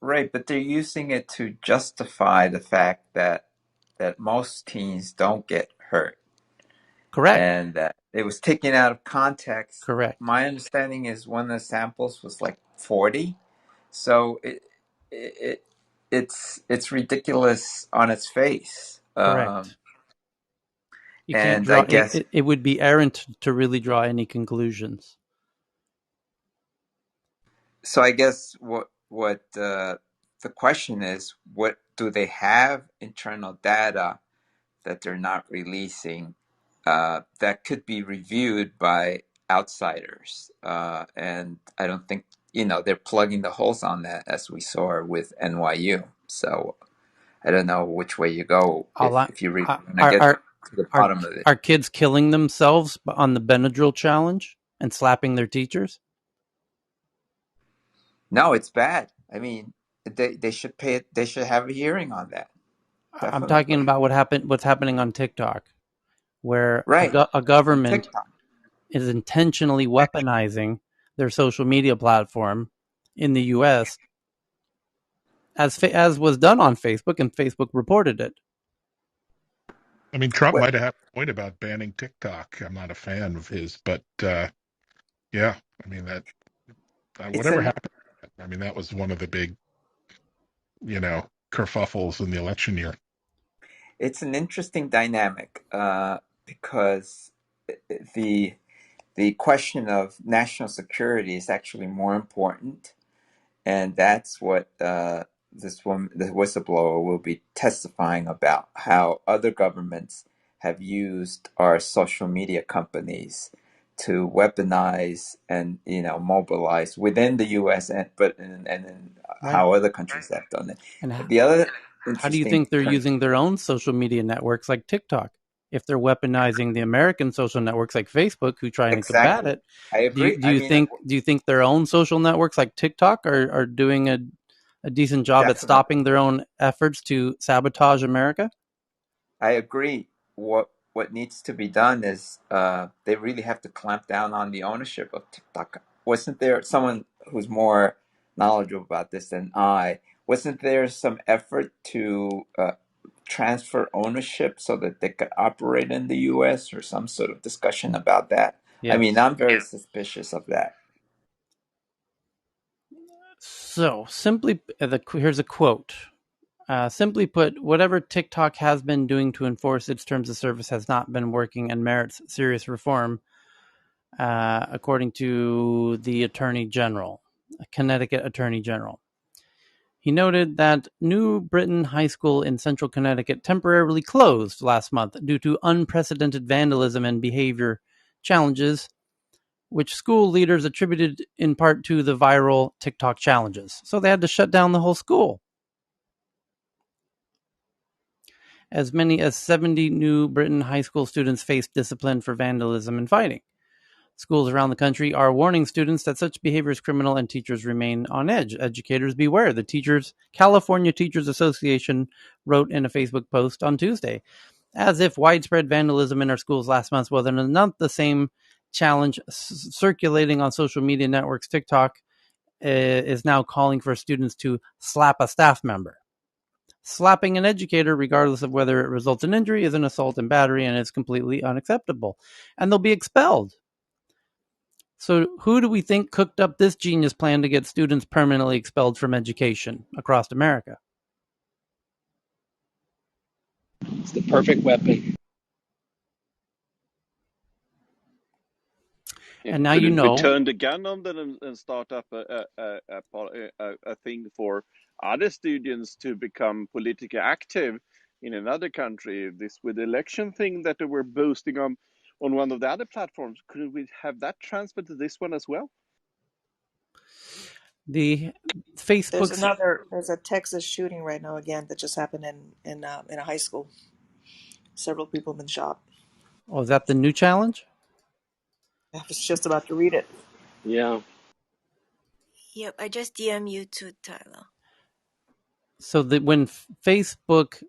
right, but they're using it to justify the fact that most teens don't get hurt. Correct. And that it was taken out of context. Correct. My understanding is one of the samples was like 40. So it's ridiculous on its face. Correct. You can't And I draw guess it would be errant to really draw any conclusions. so. I guess what the question is, what do they have internal data that they're not releasing that could be reviewed by outsiders? And I don't think they're plugging the holes on that, as we saw with NYU. So I don't know which way you go if you really want to get to the bottom of it. Are kids killing themselves on the Benadryl challenge and slapping their teachers? No, it's bad. I mean, they should pay it. They should have a hearing on that. Definitely. I'm talking about what's happening on TikTok, where right. a government is intentionally weaponizing their social media platform in the U.S. as was done on Facebook, and Facebook reported it. I mean, Trump might have had a point about banning TikTok. I'm not a fan of his, but yeah, I mean that whatever happened. I mean, that was one of the big, kerfuffles in the election year. It's an interesting dynamic because the question of national security is actually more important, and that's what this woman, the whistleblower, will be testifying about: how other governments have used our social media companies to weaponize and mobilize within the U.S. and how other countries have done it. And The other how do you interesting think they're using their own social media networks like TikTok? If they're weaponizing the American social networks like Facebook, who trying to combat it, I agree. Do you think their own social networks like TikTok are doing a decent job at stopping their own efforts to sabotage America? I agree. What needs to be done is they really have to clamp down on the ownership of TikTok. Wasn't there someone who's more knowledgeable about this than I? Wasn't there some effort to transfer ownership so that they could operate in the US or some sort of discussion about that? I mean, Yes. I'm very suspicious of that. So simply, here's a quote. Simply put, whatever TikTok has been doing to enforce its terms of service has not been working and merits serious reform, according to the Attorney General, Connecticut Attorney General. He noted that New Britain High School in central Connecticut temporarily closed last month due to unprecedented vandalism and behavior challenges, which school leaders attributed in part to the viral TikTok challenges. So they had to shut down the whole school. As many as 70 New Britain high school students faced discipline for vandalism and fighting. Schools around the country are warning students that such behavior is criminal and teachers remain on edge. Educators beware. The California Teachers Association wrote in a Facebook post on Tuesday. As if widespread vandalism in our schools last month was not the same challenge circulating on social media networks, TikTok is now calling for students to slap a staff member. Slapping an educator, regardless of whether it results in injury, is an assault and battery and is completely unacceptable. And they'll be expelled. So who do we think cooked up this genius plan to get students permanently expelled from education across America? It's the perfect weapon. Yeah. And now Could you it be know. turned a gun on them and start up a thing for other students to become politically active in another country? This with the election thing that they were boasting on one of the other platforms. Could we have that transferred to this one as well? The There's Facebook's. there's a Texas shooting right now again that just happened in a high school. Several people have been shot. Oh, is that the new challenge? I was just about to read it. Yeah. Yep, I just DM you too, Tyler. So that when Facebook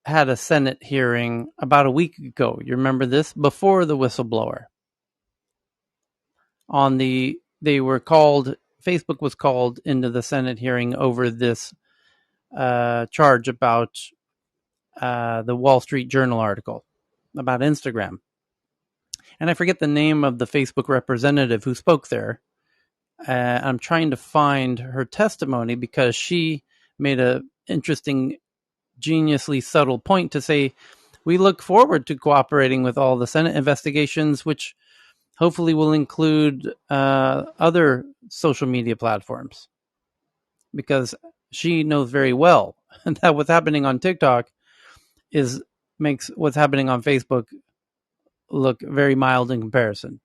had a Senate hearing about a week ago, you remember this, before the whistleblower, Facebook was called into the Senate hearing over this charge about the Wall Street Journal article about Instagram. And I forget the name of the Facebook representative who spoke there. I'm trying to find her testimony because she made a interesting, geniusly subtle point to say, we look forward to cooperating with all the Senate investigations, which hopefully will include other social media platforms, because she knows very well that what's happening on TikTok makes what's happening on Facebook look very mild in comparison.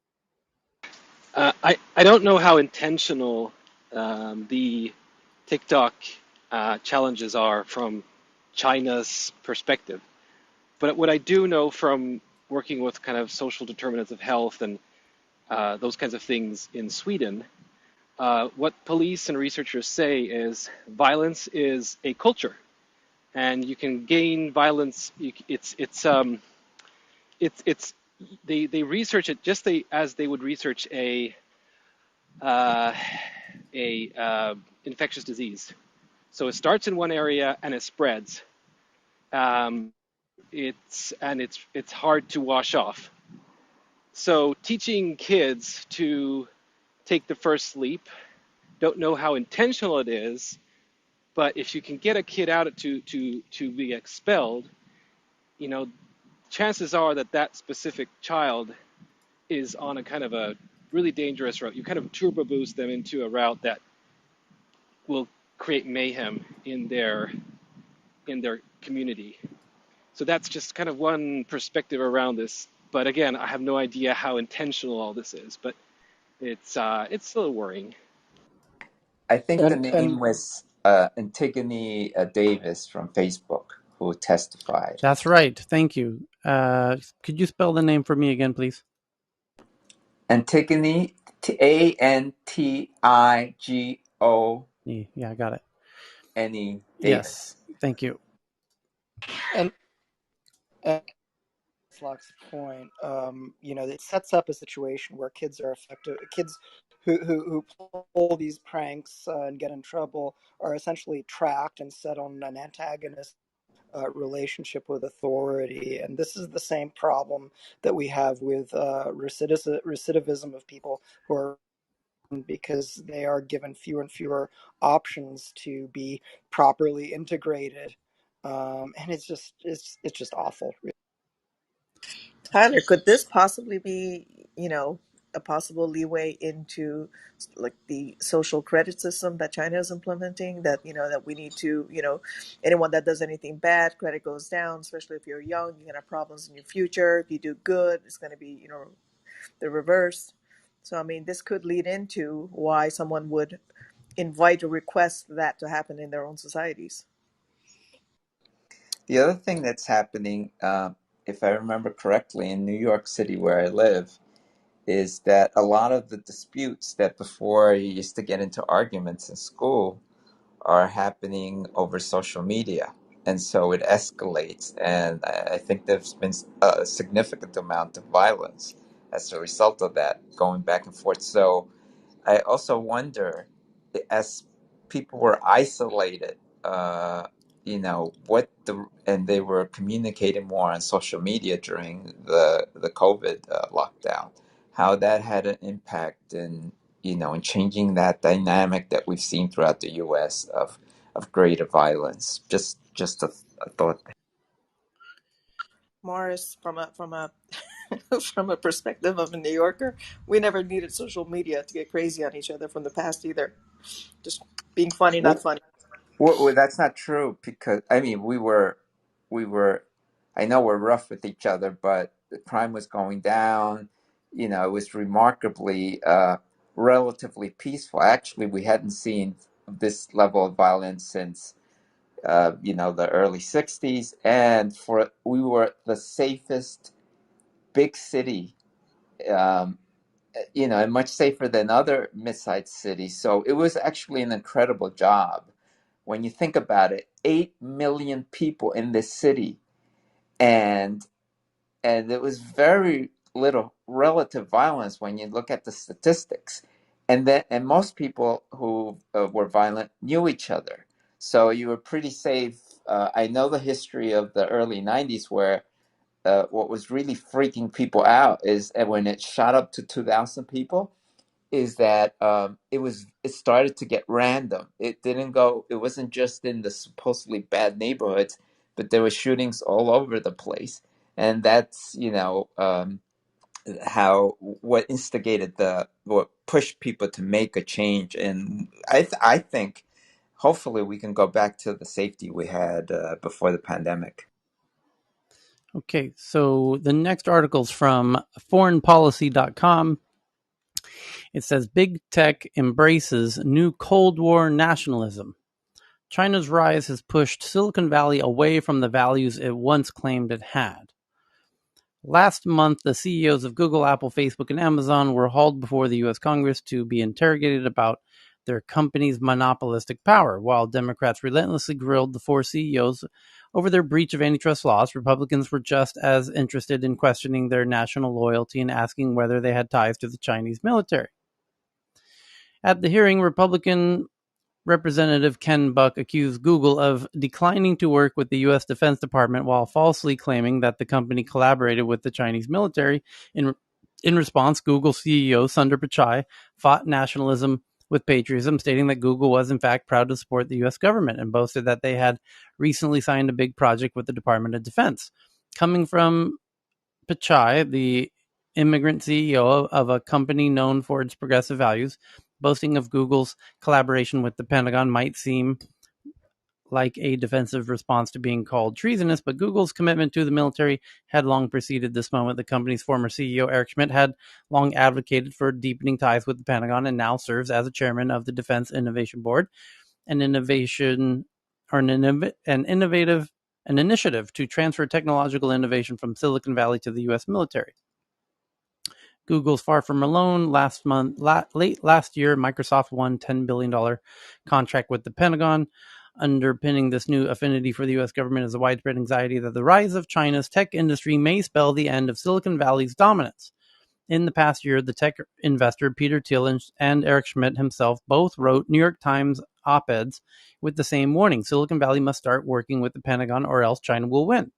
I don't know how intentional the TikTok challenges are from China's perspective. But what I do know from working with kind of social determinants of health and those kinds of things in Sweden, what police and researchers say is violence is a culture, and you can gain violence. It's they research it just as they would research uh, a infectious disease. So it starts in one area and it spreads. Um, it's hard to wash off. So teaching kids to take the first leap, don't know how intentional it is, but if you can get a kid out to be expelled, you know, chances are that that specific child is on a kind of a really dangerous route. You kind of turbo boost them into a route that will create mayhem in their community. So that's just kind of one perspective around this. But again, I have no idea how intentional all this is, but it's a little worrying. I think the And name was Antigone Davis from Facebook who testified. That's right. Thank you. Could you spell the name for me again, please? Antigone, Yeah, I got it. Antigone Yes. Davis. Thank you. and Flock's point, it sets up a situation where kids are affected. Kids who pull these pranks and get in trouble are essentially tracked and set on an antagonist relationship with authority. And this is the same problem that we have with recidivism of people who are, because they are given fewer and fewer options to be properly integrated. And it's just awful. Tyler, could this possibly be, a possible leeway into like the social credit system that China is implementing? That that we need to, anyone that does anything bad, credit goes down. Especially if you're young, you're gonna have problems in your future. If you do good, it's gonna be, the reverse. So I mean, this could lead into why someone would invite or request that to happen in their own societies. The other thing that's happening, if I remember correctly, in New York City where I live, is that a lot of the disputes that before you used to get into arguments in school are happening over social media. And so it escalates. And I think there's been a significant amount of violence as a result of that going back and forth. So I also wonder, as people were isolated, and they were communicating more on social media during the COVID lockdown, how that had an impact in changing that dynamic that we've seen throughout the U.S. of greater violence. Just a thought. Morris, from a from a perspective of a New Yorker, we never needed social media to get crazy on each other from the past either. Just being funny, not Well, funny. well, that's not true because I mean we were I know we're rough with each other, but the crime was going down. It was remarkably relatively peaceful. Actually, we hadn't seen this level of violence since the early '60s, and we were the safest big city. Um, and much safer than other mid-sized cities. So it was actually an incredible job. When you think about it, 8 million people in this city, and there was very little relative violence when you look at the statistics. And most people who were violent knew each other. So you were pretty safe. I know the history of the early 90s where what was really freaking people out is when it shot up to 2,000 people is that it started to get random. It didn't go. It wasn't just in the supposedly bad neighborhoods, but there were shootings all over the place, and that's how what instigated what pushed people to make a change. And I think hopefully we can go back to the safety we had before the pandemic. Okay, so the next article is from foreignpolicy.com. It says Big Tech embraces new Cold War nationalism. China's rise has pushed Silicon Valley away from the values it once claimed it had. Last month, the CEOs of Google, Apple, Facebook, and Amazon were hauled before the U.S. Congress to be interrogated about their company's monopolistic power. While Democrats relentlessly grilled the four CEOs over their breach of antitrust laws, Republicans were just as interested in questioning their national loyalty and asking whether they had ties to the Chinese military. At the hearing, Republican Representative Ken Buck accused Google of declining to work with the U.S. Defense Department while falsely claiming that the company collaborated with the Chinese military. In response, Google CEO Sundar Pichai fought nationalism with patriotism, stating that Google was in fact proud to support the U.S. government and boasted that they had recently signed a big project with the Department of Defense. Coming from Pichai, the immigrant CEO of a company known for its progressive values, boasting of Google's collaboration with the Pentagon might seem like a defensive response to being called treasonous, but Google's commitment to the military had long preceded this moment. The company's former CEO, Eric Schmidt, had long advocated for deepening ties with the Pentagon and now serves as a chairman of the Defense Innovation Board, an initiative to transfer technological innovation from Silicon Valley to the U.S. military. Google's far from alone. Late last year, Microsoft won $10 billion contract with the Pentagon. Underpinning this new affinity for the U.S. government is a widespread anxiety that the rise of China's tech industry may spell the end of Silicon Valley's dominance. In the past year, the tech investor Peter Thiel and Eric Schmidt himself both wrote New York Times op-eds with the same warning. Silicon Valley must start working with the Pentagon or else China will win.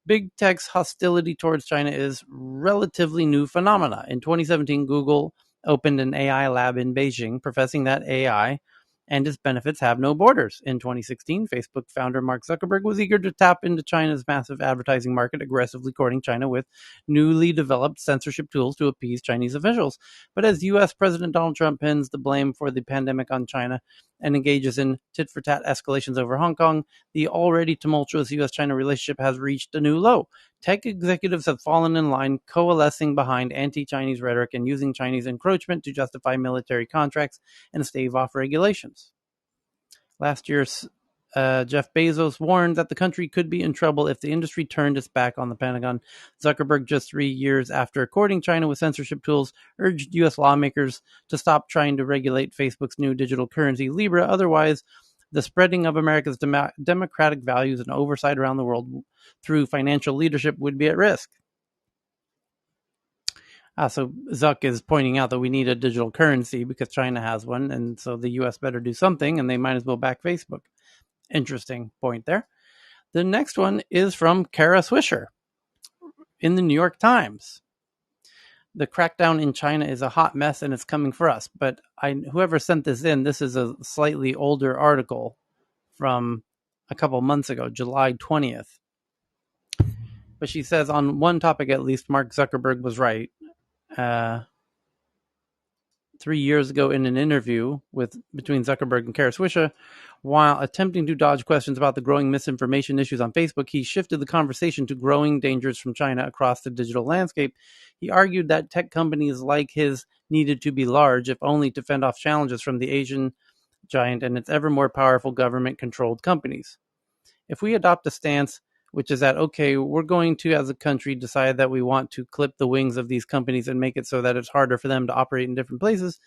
Big tech's hostility towards China is relatively new phenomena. In 2017, Google opened an AI lab in Beijing, professing that AI and its benefits have no borders. In 2016, Facebook founder Mark Zuckerberg was eager to tap into China's massive advertising market, aggressively courting China with newly developed censorship tools to appease Chinese officials. But as U.S. President Donald Trump pins the blame for the pandemic on China and engages in tit-for-tat escalations over Hong Kong, the already tumultuous U.S.-China relationship has reached a new low. Tech executives have fallen in line, coalescing behind anti-Chinese rhetoric and using Chinese encroachment to justify military contracts and stave off regulations. Last year, Jeff Bezos warned that the country could be in trouble if the industry turned its back on the Pentagon. Zuckerberg, just 3 years after courting China with censorship tools, urged U.S. lawmakers to stop trying to regulate Facebook's new digital currency, Libra. Otherwise, the spreading of America's democratic values and oversight around the world through financial leadership would be at risk. So Zuck is pointing out that we need a digital currency because China has one, and so the U.S. better do something, and they might as well back Facebook. Interesting point there. The next one is from Kara Swisher in the New York Times. The crackdown in China is a hot mess, and it's coming for us. But whoever sent this in, this is a slightly older article from a couple months ago, July 20th. But she says on one topic at least, Mark Zuckerberg was right. 3 years ago in an interview between Zuckerberg and Kara Swisher, while attempting to dodge questions about the growing misinformation issues on Facebook, he shifted the conversation to growing dangers from China across the digital landscape. He argued that tech companies like his needed to be large, if only to fend off challenges from the Asian giant and its ever more powerful government-controlled companies. If we adopt a stance which is that, okay, we're going to, as a country, decide that we want to clip the wings of these companies and make it so that it's harder for them to operate in different places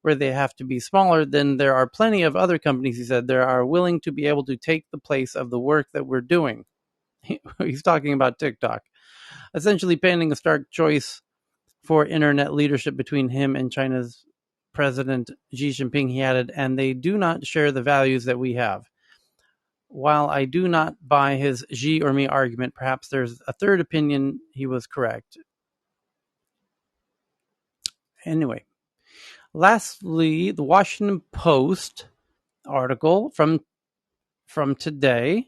where they have to be smaller, then there are plenty of other companies, he said, that are willing to be able to take the place of the work that we're doing. He's talking about TikTok. Essentially pending a stark choice for internet leadership between him and China's President Xi Jinping, he added, and they do not share the values that we have. While I do not buy his Xi or me argument, perhaps there's a third opinion he was correct. Anyway, lastly, the Washington Post article from today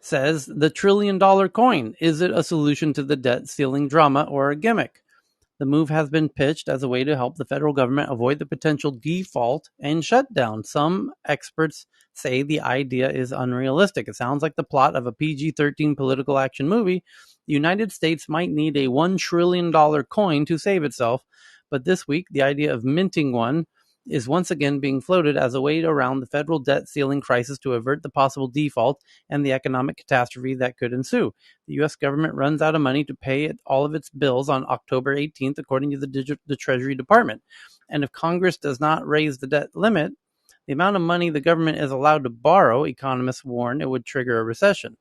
says the $1 trillion coin. Is it a solution to the debt ceiling drama or a gimmick? The move has been pitched as a way to help the federal government avoid the potential default and shutdown. Some experts say the idea is unrealistic. It sounds like the plot of a PG-13 political action movie. The United States might need a $1 trillion coin to save itself, but this week the idea of minting one is once again being floated as a way around the federal debt ceiling crisis to avert the possible default and the economic catastrophe that could ensue. The U.S. government runs out of money to pay all of its bills on October 18th, according to the Treasury Department. And if Congress does not raise the debt limit, the amount of money the government is allowed to borrow, economists warn, it would trigger a recession.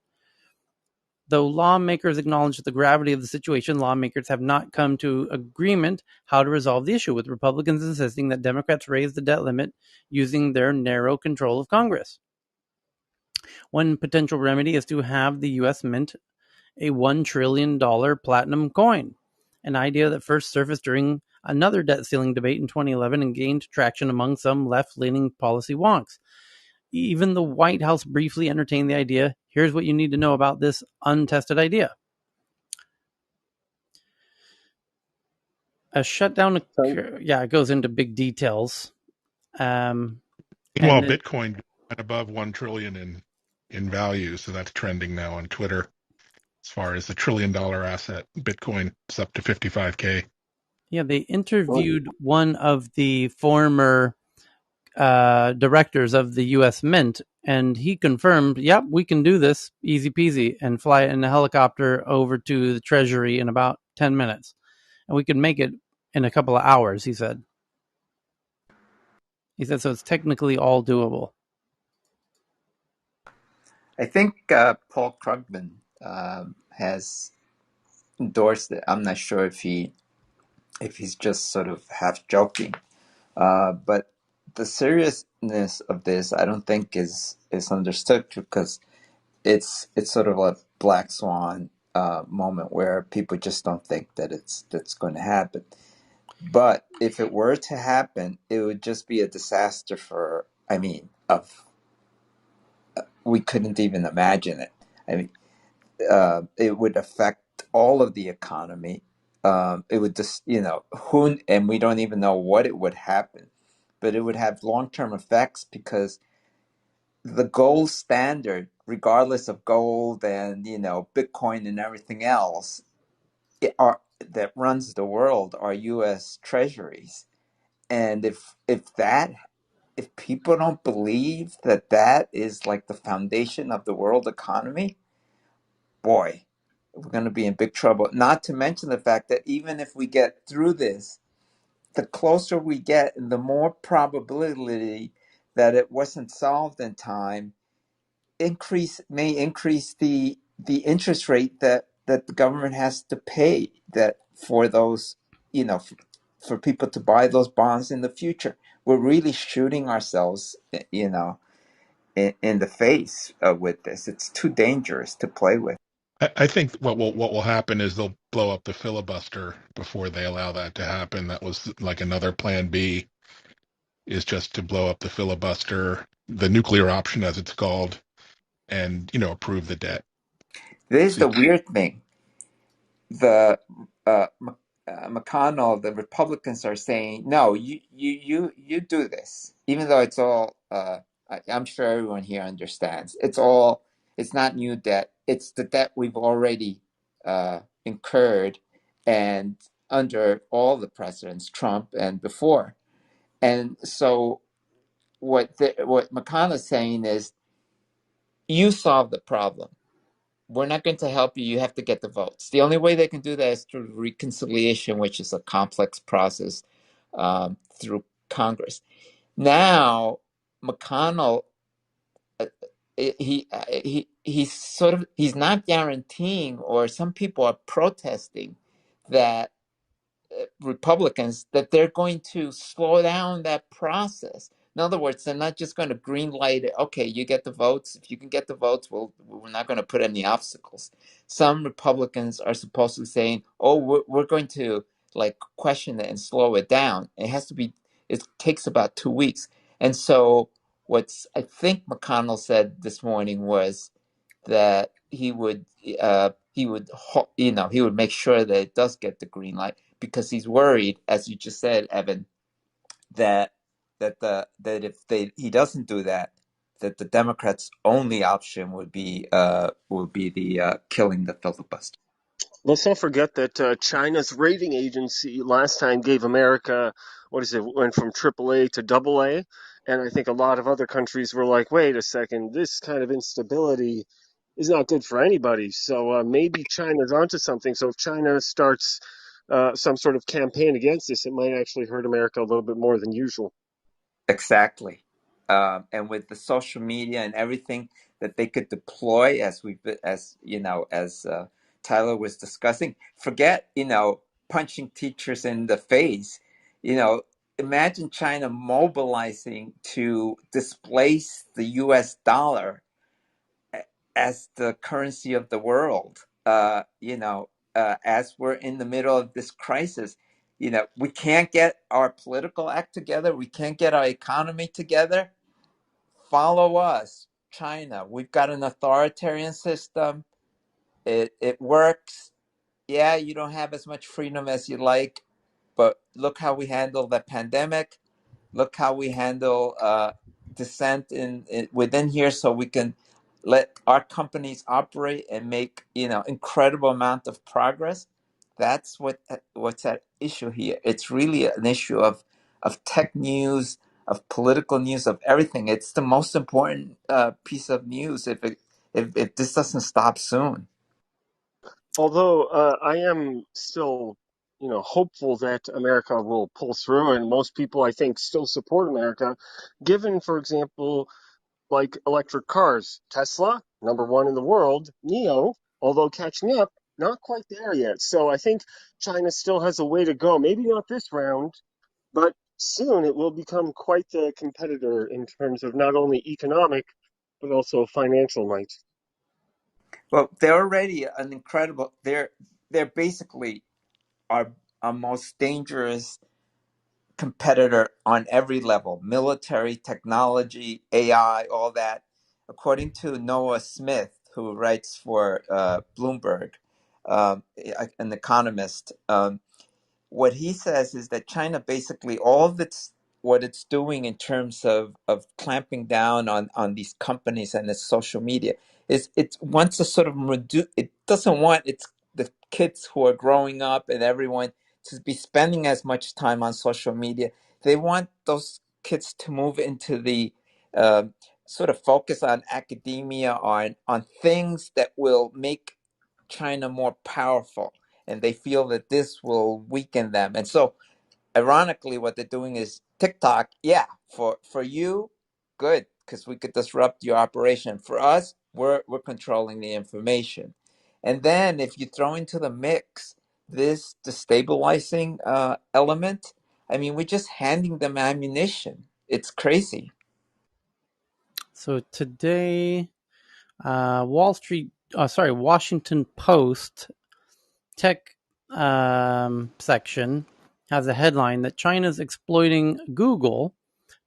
Though lawmakers acknowledge the gravity of the situation, lawmakers have not come to agreement how to resolve the issue, with Republicans insisting that Democrats raise the debt limit using their narrow control of Congress. One potential remedy is to have the U.S. mint a $1 trillion platinum coin, an idea that first surfaced during another debt ceiling debate in 2011 and gained traction among some left-leaning policy wonks. Even the White House briefly entertained the idea. Here's what you need to know about this untested idea. A shutdown, it goes into big details. Meanwhile, Bitcoin went above 1 trillion in value, so that's trending now on Twitter. As far as the $1 trillion asset, Bitcoin is up to 55K. Yeah, they interviewed one of the former directors of the U.S. Mint, and he confirmed, yep, we can do this easy peasy and fly in a helicopter over to the Treasury in about 10 minutes. And we can make it in a couple of hours, he said. He said, so it's technically all doable. I think Paul Krugman has endorsed it. I'm not sure if he's just sort of half joking, but the seriousness of this, I don't think is understood, because it's sort of a black swan moment where people just don't think that that's going to happen. But if it were to happen, it would just be a disaster for, I mean, of we couldn't even imagine it. I mean, it would affect all of the economy. It would just, who, and we don't even know what it would happen, but it would have long-term effects, because the gold standard, regardless of gold and, Bitcoin and everything else, that runs the world are U.S. treasuries. And if people don't believe that that is like the foundation of the world economy, boy, we're going to be in big trouble. Not to mention the fact that even if we get through this, the closer we get and the more probability that it wasn't solved in time may increase the interest rate that the government has to pay, that for those, for people to buy those bonds in the future. We're really shooting ourselves, in the face with this. It's too dangerous to play with. I think what will happen is they'll blow up the filibuster before they allow that to happen. That was like another plan B, is just to blow up the filibuster, the nuclear option as it's called, and approve the debt. This is See, the weird thing. The McConnell, the Republicans are saying, no, you do this, even though it's all. I'm sure everyone here understands. It's not new debt. It's the debt we've already incurred, and under all the presidents, Trump and before. And so what McConnell's saying is, you solve the problem. We're not going to help you. You have to get the votes. The only way they can do that is through reconciliation, which is a complex process through Congress. Now, McConnell, he's not guaranteeing, or some people are protesting that Republicans, that they're going to slow down that process. In other words, they're not just going to green light it. Okay, you get the votes. If you can get the votes, we're not going to put any obstacles. Some Republicans are supposedly saying, "Oh, we're going to like question it and slow it down." It has to be. It takes about 2 weeks. And so, what's I think McConnell said this morning was that he would make sure that it does get the green light, because he's worried, as you just said, Evan, that if he doesn't do that, that the Democrats' only option would be the killing the filibuster. Let's not forget that China's rating agency last time gave America, what is it, went from AAA to AA. And I think a lot of other countries were like, wait a second, this kind of instability is not good for anybody. So maybe China's onto something. So if China starts some sort of campaign against this, it might actually hurt America a little bit more than usual. Exactly. And with the social media and everything that they could deploy, as Tyler was discussing, forget, punching teachers in the face. Imagine China mobilizing to displace the US dollar as the currency of the world. As we're in the middle of this crisis, we can't get our political act together. We can't get our economy together. Follow us, China. We've got an authoritarian system. It works. Yeah, you don't have as much freedom as you like, but look how we handle the pandemic. Look how we handle dissent within here, so we can let our companies operate and make incredible amount of progress. That's what's at issue here. It's really an issue of tech news, of political news, of everything. It's the most important piece of news if this doesn't stop soon. Although I am still, hopeful that America will pull through, and most people, I think, still support America, given, for example, like electric cars. Tesla, number one in the world. NIO, although catching up, not quite there yet. So I think China still has a way to go. Maybe not this round, but soon it will become quite a competitor in terms of not only economic, but also financial might. Well, they're already an incredible. They're basically our most dangerous competitor on every level: military, technology, AI, all that. According to Noah Smith, who writes for Bloomberg, an economist, what he says is that China basically all of its what it's doing in terms of clamping down on these companies and its social media is it wants to sort of reduce. It doesn't want its the kids who are growing up and everyone to be spending as much time on social media. They want those kids to move into the uh, sort of focus on academia, on things that will make China more powerful, and they feel that this will weaken them. And so, ironically, what they're doing is TikTok. Yeah, for you, good, because we could disrupt your operation. For us, we're controlling the information. And then, if you throw into the mix this destabilizing element, I mean, we're just handing them ammunition. It's crazy. So today, Washington Post tech section has a headline that China's exploiting Google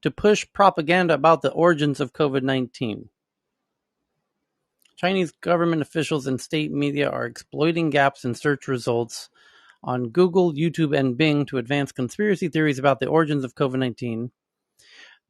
to push propaganda about the origins of COVID-19. Chinese government officials and state media are exploiting gaps in search results on Google, YouTube, and Bing to advance conspiracy theories about the origins of COVID-19.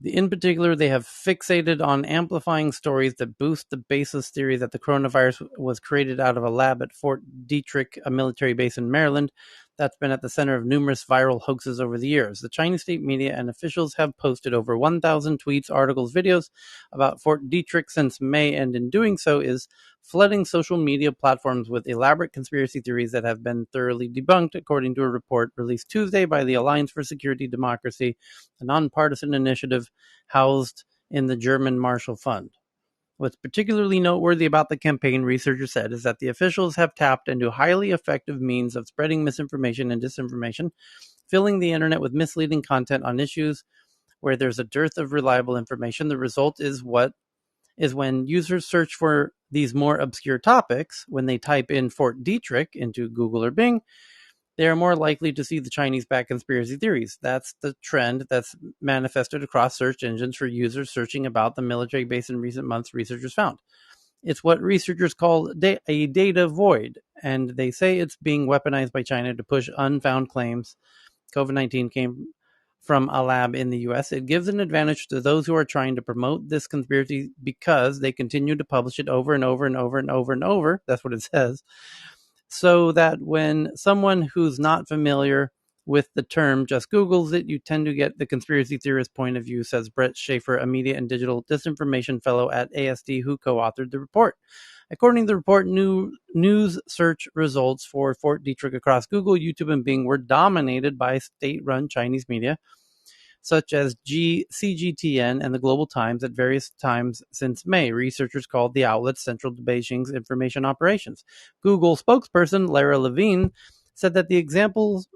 In particular, they have fixated on amplifying stories that boost the baseless theory that the coronavirus was created out of a lab at Fort Detrick, a military base in Maryland that's been at the center of numerous viral hoaxes over the years. The Chinese state media and officials have posted over 1,000 tweets, articles, videos about Fort Detrick since May, and in doing so is flooding social media platforms with elaborate conspiracy theories that have been thoroughly debunked, according to a report released Tuesday by the Alliance for Security Democracy, a nonpartisan initiative housed in the German Marshall Fund. What's particularly noteworthy about the campaign, researchers said, is that the officials have tapped into highly effective means of spreading misinformation and disinformation, filling the internet with misleading content on issues where there's a dearth of reliable information. The result is when users search for these more obscure topics, when they type in Fort Detrick into Google or Bing, they are more likely to see the Chinese-backed conspiracy theories. That's the trend that's manifested across search engines for users searching about the military base in recent months, researchers found. It's what researchers call a data void, and they say it's being weaponized by China to push unfound claims COVID-19 came from a lab in the US. It gives an advantage to those who are trying to promote this conspiracy because they continue to publish it over and over and over and over and over. That's what it says. So that when someone who's not familiar with the term just Googles it, you tend to get the conspiracy theorist point of view, says Brett Schaefer, a media and digital disinformation fellow at ASD who co-authored the report. According to the report, news search results for Fort Detrick across Google, YouTube, and Bing were dominated by state-run Chinese media, such as CGTN and the Global Times at various times since May. Researchers called the outlets central to Beijing's information operations. Google spokesperson Lara Levine said that the example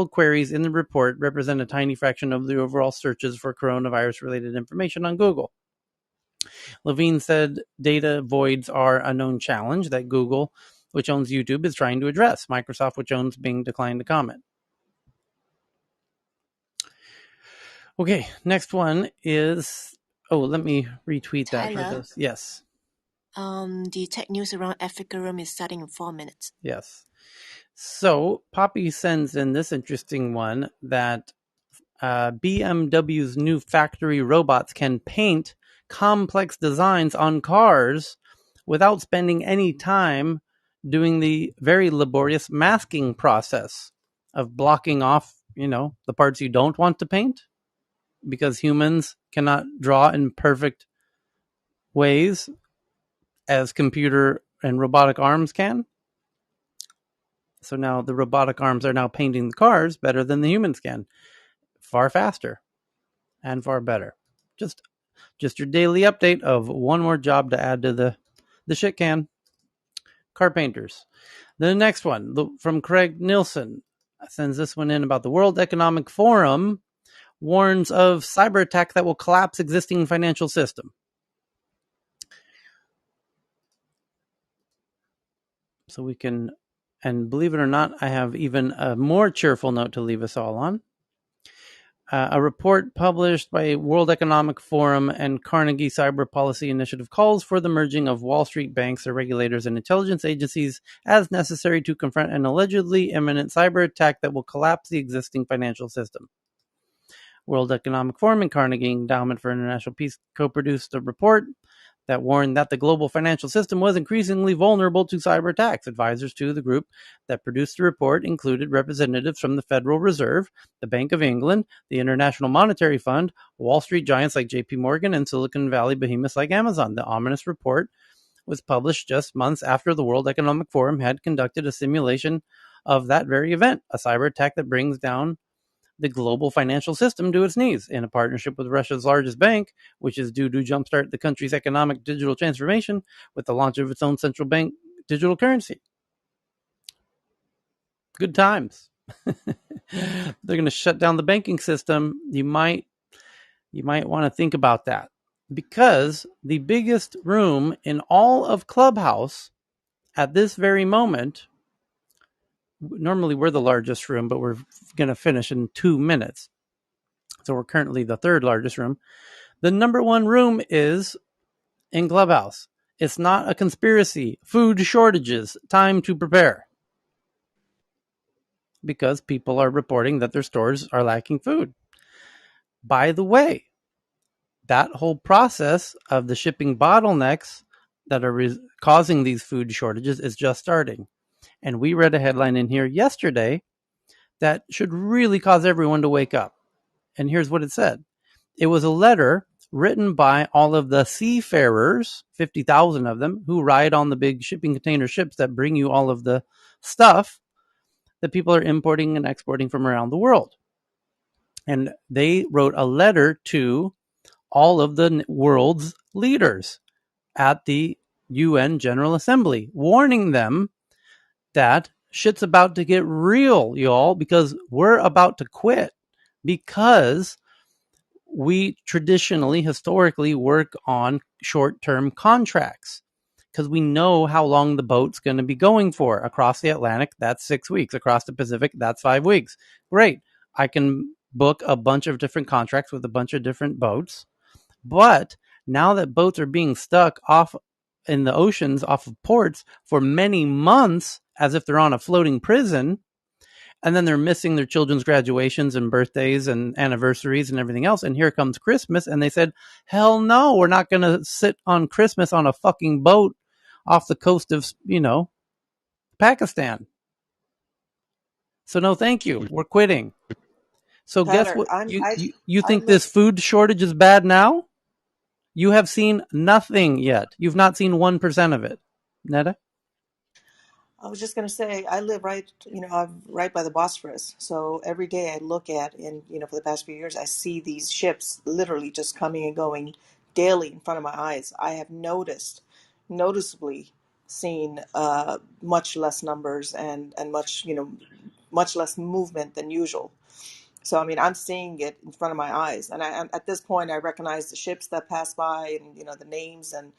queries in the report represent a tiny fraction of the overall searches for coronavirus-related information on Google. Levine said data voids are a known challenge that Google, which owns YouTube, is trying to address. Microsoft, which owns Bing, declined to comment. Okay, next one is... Oh, let me retweet that for Tyler, this. Yes. the tech news around Africa room is starting in 4 minutes. Yes. So Poppy sends in this interesting one that BMW's new factory robots can paint complex designs on cars without spending any time doing the very laborious masking process of blocking off, the parts you don't want to paint, because humans cannot draw in perfect ways as computer and robotic arms can. So now the robotic arms are now painting the cars better than the humans can, far faster and far better. Just your daily update of one more job to add to the shit can. Car painters. The next one from Craig Nilsson sends this one in about the World Economic Forum warns of cyber attack that will collapse existing financial system. So we can, and believe it or not, I have even a more cheerful note to leave us all on. A report published by World Economic Forum and Carnegie Cyber Policy Initiative calls for the merging of Wall Street banks, their regulators, and intelligence agencies as necessary to confront an allegedly imminent cyber attack that will collapse the existing financial system. World Economic Forum and Carnegie Endowment for International Peace co-produced a report that warned that the global financial system was increasingly vulnerable to cyber attacks. Advisors to the group that produced the report included representatives from the Federal Reserve, the Bank of England, the International Monetary Fund, Wall Street giants like JP Morgan, and Silicon Valley behemoths like Amazon. The ominous report was published just months after the World Economic Forum had conducted a simulation of that very event, a cyber attack that brings down the global financial system to its knees. In a partnership with Russia's largest bank, which is due to jumpstart the country's economic digital transformation with the launch of its own central bank digital currency. Good times. They're going to shut down the banking system. You might want to think about that, because the biggest room in all of Clubhouse at this very moment, normally we're the largest room, but we're going to finish in 2 minutes. So we're currently the third largest room. The number one room is in Clubhouse. It's not a conspiracy. Food shortages, time to prepare. Because people are reporting that their stores are lacking food. By the way, that whole process of the shipping bottlenecks that are causing these food shortages is just starting. And we read a headline in here yesterday that should really cause everyone to wake up. And here's what it said. It was a letter written by all of the seafarers, 50,000 of them, who ride on the big shipping container ships that bring you all of the stuff that people are importing and exporting from around the world. And they wrote a letter to all of the world's leaders at the UN General Assembly, warning them that shit's about to get real, y'all, because we're about to quit, because we traditionally, historically, work on short-term contracts because we know how long the boat's going to be going for. Across the Atlantic, that's 6 weeks. Across the Pacific, that's 5 weeks. Great. I can book a bunch of different contracts with a bunch of different boats. But now that boats are being stuck off in the oceans, off of ports for many months, as if they're on a floating prison, and then they're missing their children's graduations and birthdays and anniversaries and everything else. And here comes Christmas. And they said, hell no, we're not going to sit on Christmas on a fucking boat off the coast of, Pakistan. So no, thank you. We're quitting. So guess Tyler, what? You I think live. this food shortage is bad now? You have seen nothing yet. You've not seen 1% of it. Netta? I was just going to say, I live right, I'm right by the Bosphorus. So every day I look at, and for the past few years, I see these ships literally just coming and going daily in front of my eyes. I have noticeably seen much less numbers and much less movement than usual. So, I mean, I'm seeing it in front of my eyes. And at this point, I recognize the ships that pass by and, the names and,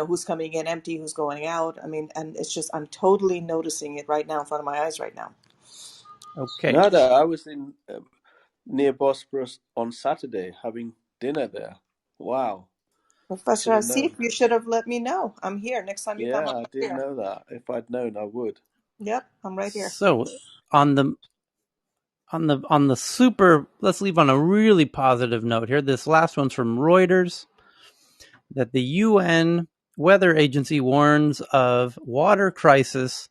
who's coming in empty, who's going out. I mean, and it's just, I'm totally noticing it right now in front of my eyes right now. Okay. Nada, I was in near Bosporus on Saturday having dinner there. Wow, Professor didn't know. Asif, you should have let me know. I'm here. Next time you come, Yeah, I'm I didn't here. know that. If I'd known, I would. Yep, I'm right here. So on the super, let's leave on a really positive note here. This last one's from Reuters, that the UN Weather Agency warns of water crisis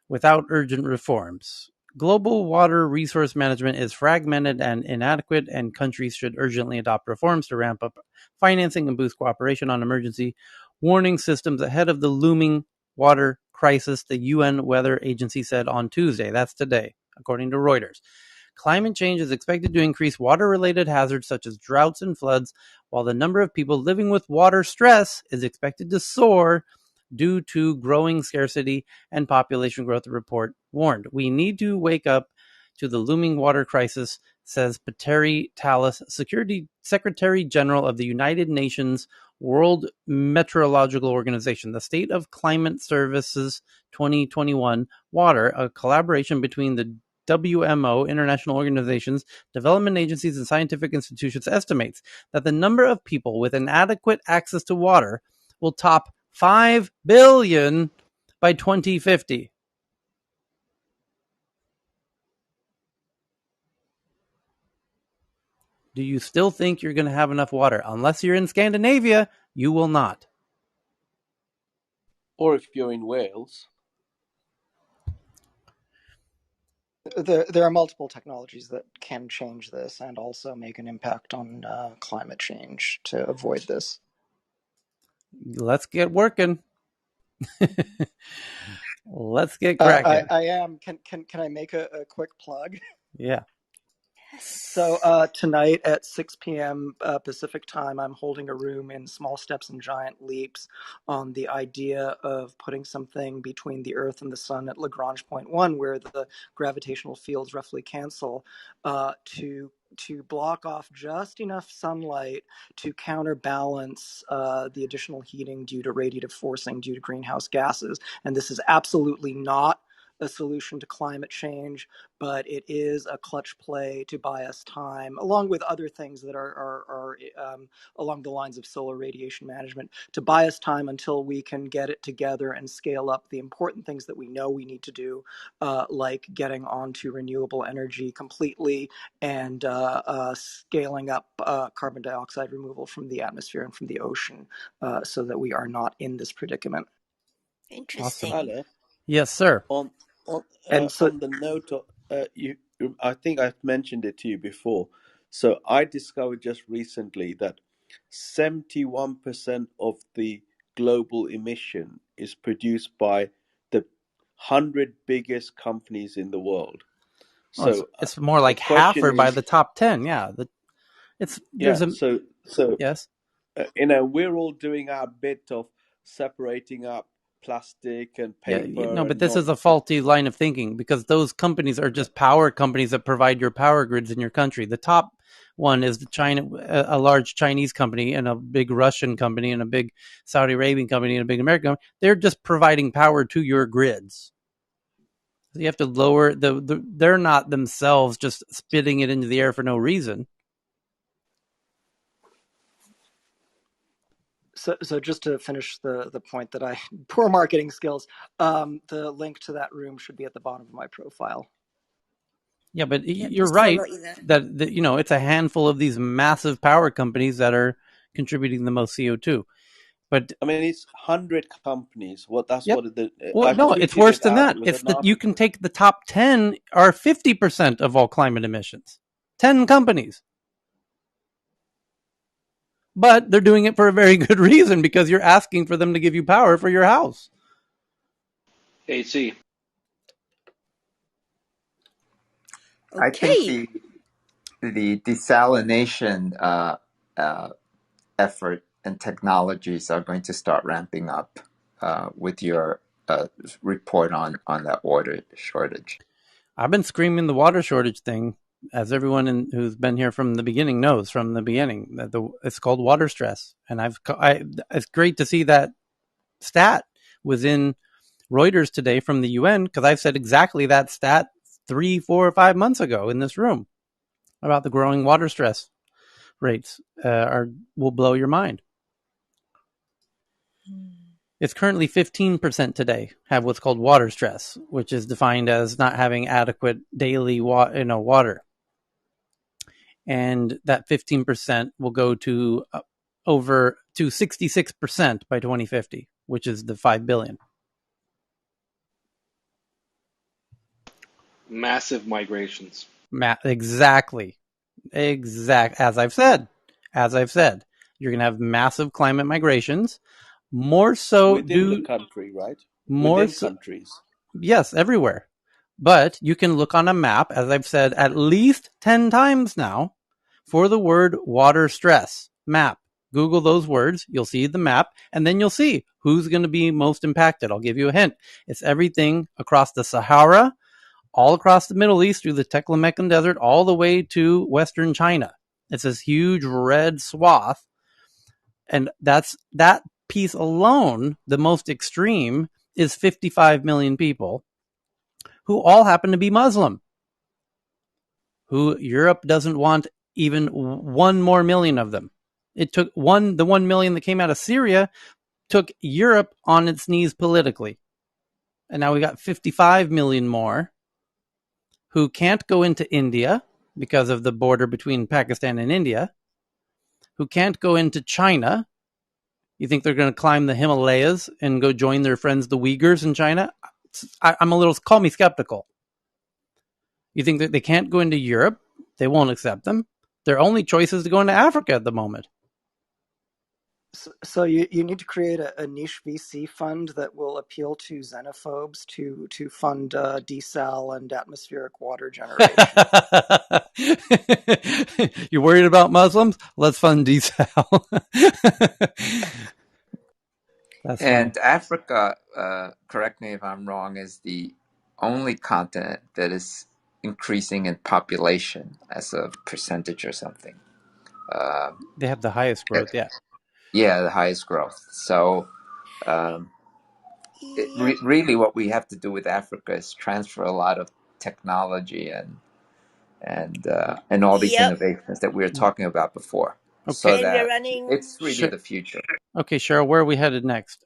without urgent reforms. Global water resource management is fragmented and inadequate, and countries should urgently adopt reforms to ramp up financing and boost cooperation on emergency warning systems ahead of the looming water crisis, the UN Weather Agency said on Tuesday. That's today, according to Reuters. Climate change is expected to increase water-related hazards such as droughts and floods, while the number of people living with water stress is expected to soar due to growing scarcity and population growth, the report warned. We need to wake up to the looming water crisis, says Petteri Talas, Secretary General of the United Nations World Meteorological Organization. The State of Climate Services 2021 Water, a collaboration between the WMO, international organizations, development agencies, and scientific institutions, estimates that the number of people with inadequate access to water will top 5 billion by 2050. Do you still think you're going to have enough water? Unless you're in Scandinavia, you will not. Or if you're in Wales. There are multiple technologies that can change this and also make an impact on climate change to avoid this. Let's get working. Let's get cracking. I am. Can I make a quick plug? Yeah. So tonight at 6 p.m. Pacific time, I'm holding a room in Small Steps and Giant Leaps on the idea of putting something between the Earth and the Sun at Lagrange point 1, where the gravitational fields roughly cancel, to block off just enough sunlight to counterbalance the additional heating due to radiative forcing due to greenhouse gases. And this is absolutely not a solution to climate change, but it is a clutch play to buy us time, along with other things that are along the lines of solar radiation management, to buy us time until we can get it together and scale up the important things that we know we need to do, like getting onto renewable energy completely and scaling up carbon dioxide removal from the atmosphere and from the ocean, so that we are not in this predicament. Interesting. Awesome. Alan, Yes, sir. on And so, the note of I think I've mentioned it to you before. So I discovered just recently that 71% of the global emission is produced by the 100 biggest companies in the world. Well, So it's more the like half question or by is, the top 10. Yeah. There's yeah. a, So yes. we're all doing our bit of separating up plastic and Yeah, no, paper but and this is a non. faulty line of thinking because those companies are just power companies that provide your power grids in your country. The top one is a large Chinese company and a big Russian company and a big Saudi Arabian company and a big American company. They're just providing power to your grids. So you have to lower they're not themselves just spitting it into the air for no reason. So just to finish the point that I poor marketing skills, the link to that room should be at the bottom of my profile. Yeah, but Yeah, you're please right follow Ethan. that it's a handful of these massive power companies that are contributing the most CO2. But I mean, it's 100 companies. That's yep. what Well, I've no, it's tweeted worse it than out. that. It was It's an that you can article. take the top 10 are 50% of all climate emissions. 10 companies. But they're doing it for a very good reason because you're asking for them to give you power for your house. AC. I think Okay. the desalination effort and technologies are going to start ramping up with your report on that water shortage. I've been screaming the water shortage thing, as everyone who's been here from the beginning knows. From the beginning, that it's called water stress, and it's great to see that stat was in Reuters today from the UN because I've said exactly that stat 3, 4, or 5 months ago in this room about the growing water stress rates. Will blow your mind. It's currently 15% today have what's called water stress, which is defined as not having adequate daily water. And that 15% will go to over to 66% by 2050, which is the 5 billion. Massive migrations. Exactly. As I've said, you're going to have massive climate migrations. More so Within the country, right? more Within so, countries. yes, everywhere. But you can look on a map, as I've said at least 10 times now, for the word water stress map. Google those words, you'll see the map, and then you'll see who's going to be most impacted. I'll give you a hint. It's everything across the Sahara, all across the Middle East through the Teklemakan Desert, all the way to Western China. It's this huge red swath. And that piece alone, the most extreme, is 55 million people who all happen to be Muslim, who Europe doesn't want even 1 more million of them. It took the 1 million that came out of Syria took Europe on its knees politically. And now we got 55 million more who can't go into India because of the border between Pakistan and India, who can't go into China. You think they're going to climb the Himalayas and go join their friends, the Uyghurs in China? I'm a little, call me skeptical. You think that they can't go into Europe? They won't accept them. Their only choice is to go into Africa at the moment. So you need to create a niche VC fund that will appeal to xenophobes to fund desal and atmospheric water generation. You're worried about Muslims? Let's fund desal. That's funny. And Africa, correct me if I'm wrong, is the only continent that is increasing in population as a percentage or something. They have the highest growth, yeah. Yeah, the highest growth. So um, Yep. really what we have to do with Africa is transfer a lot of technology and all these Yep. innovations that we were talking about before, Okay. so And we're that running. it's really the future. Okay, Cheryl, where are we headed next?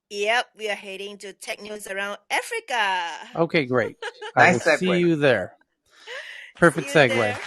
Yep, we are heading to tech news around Africa. Okay, great. I will Nice see segue. you there. See Perfect you segue. there.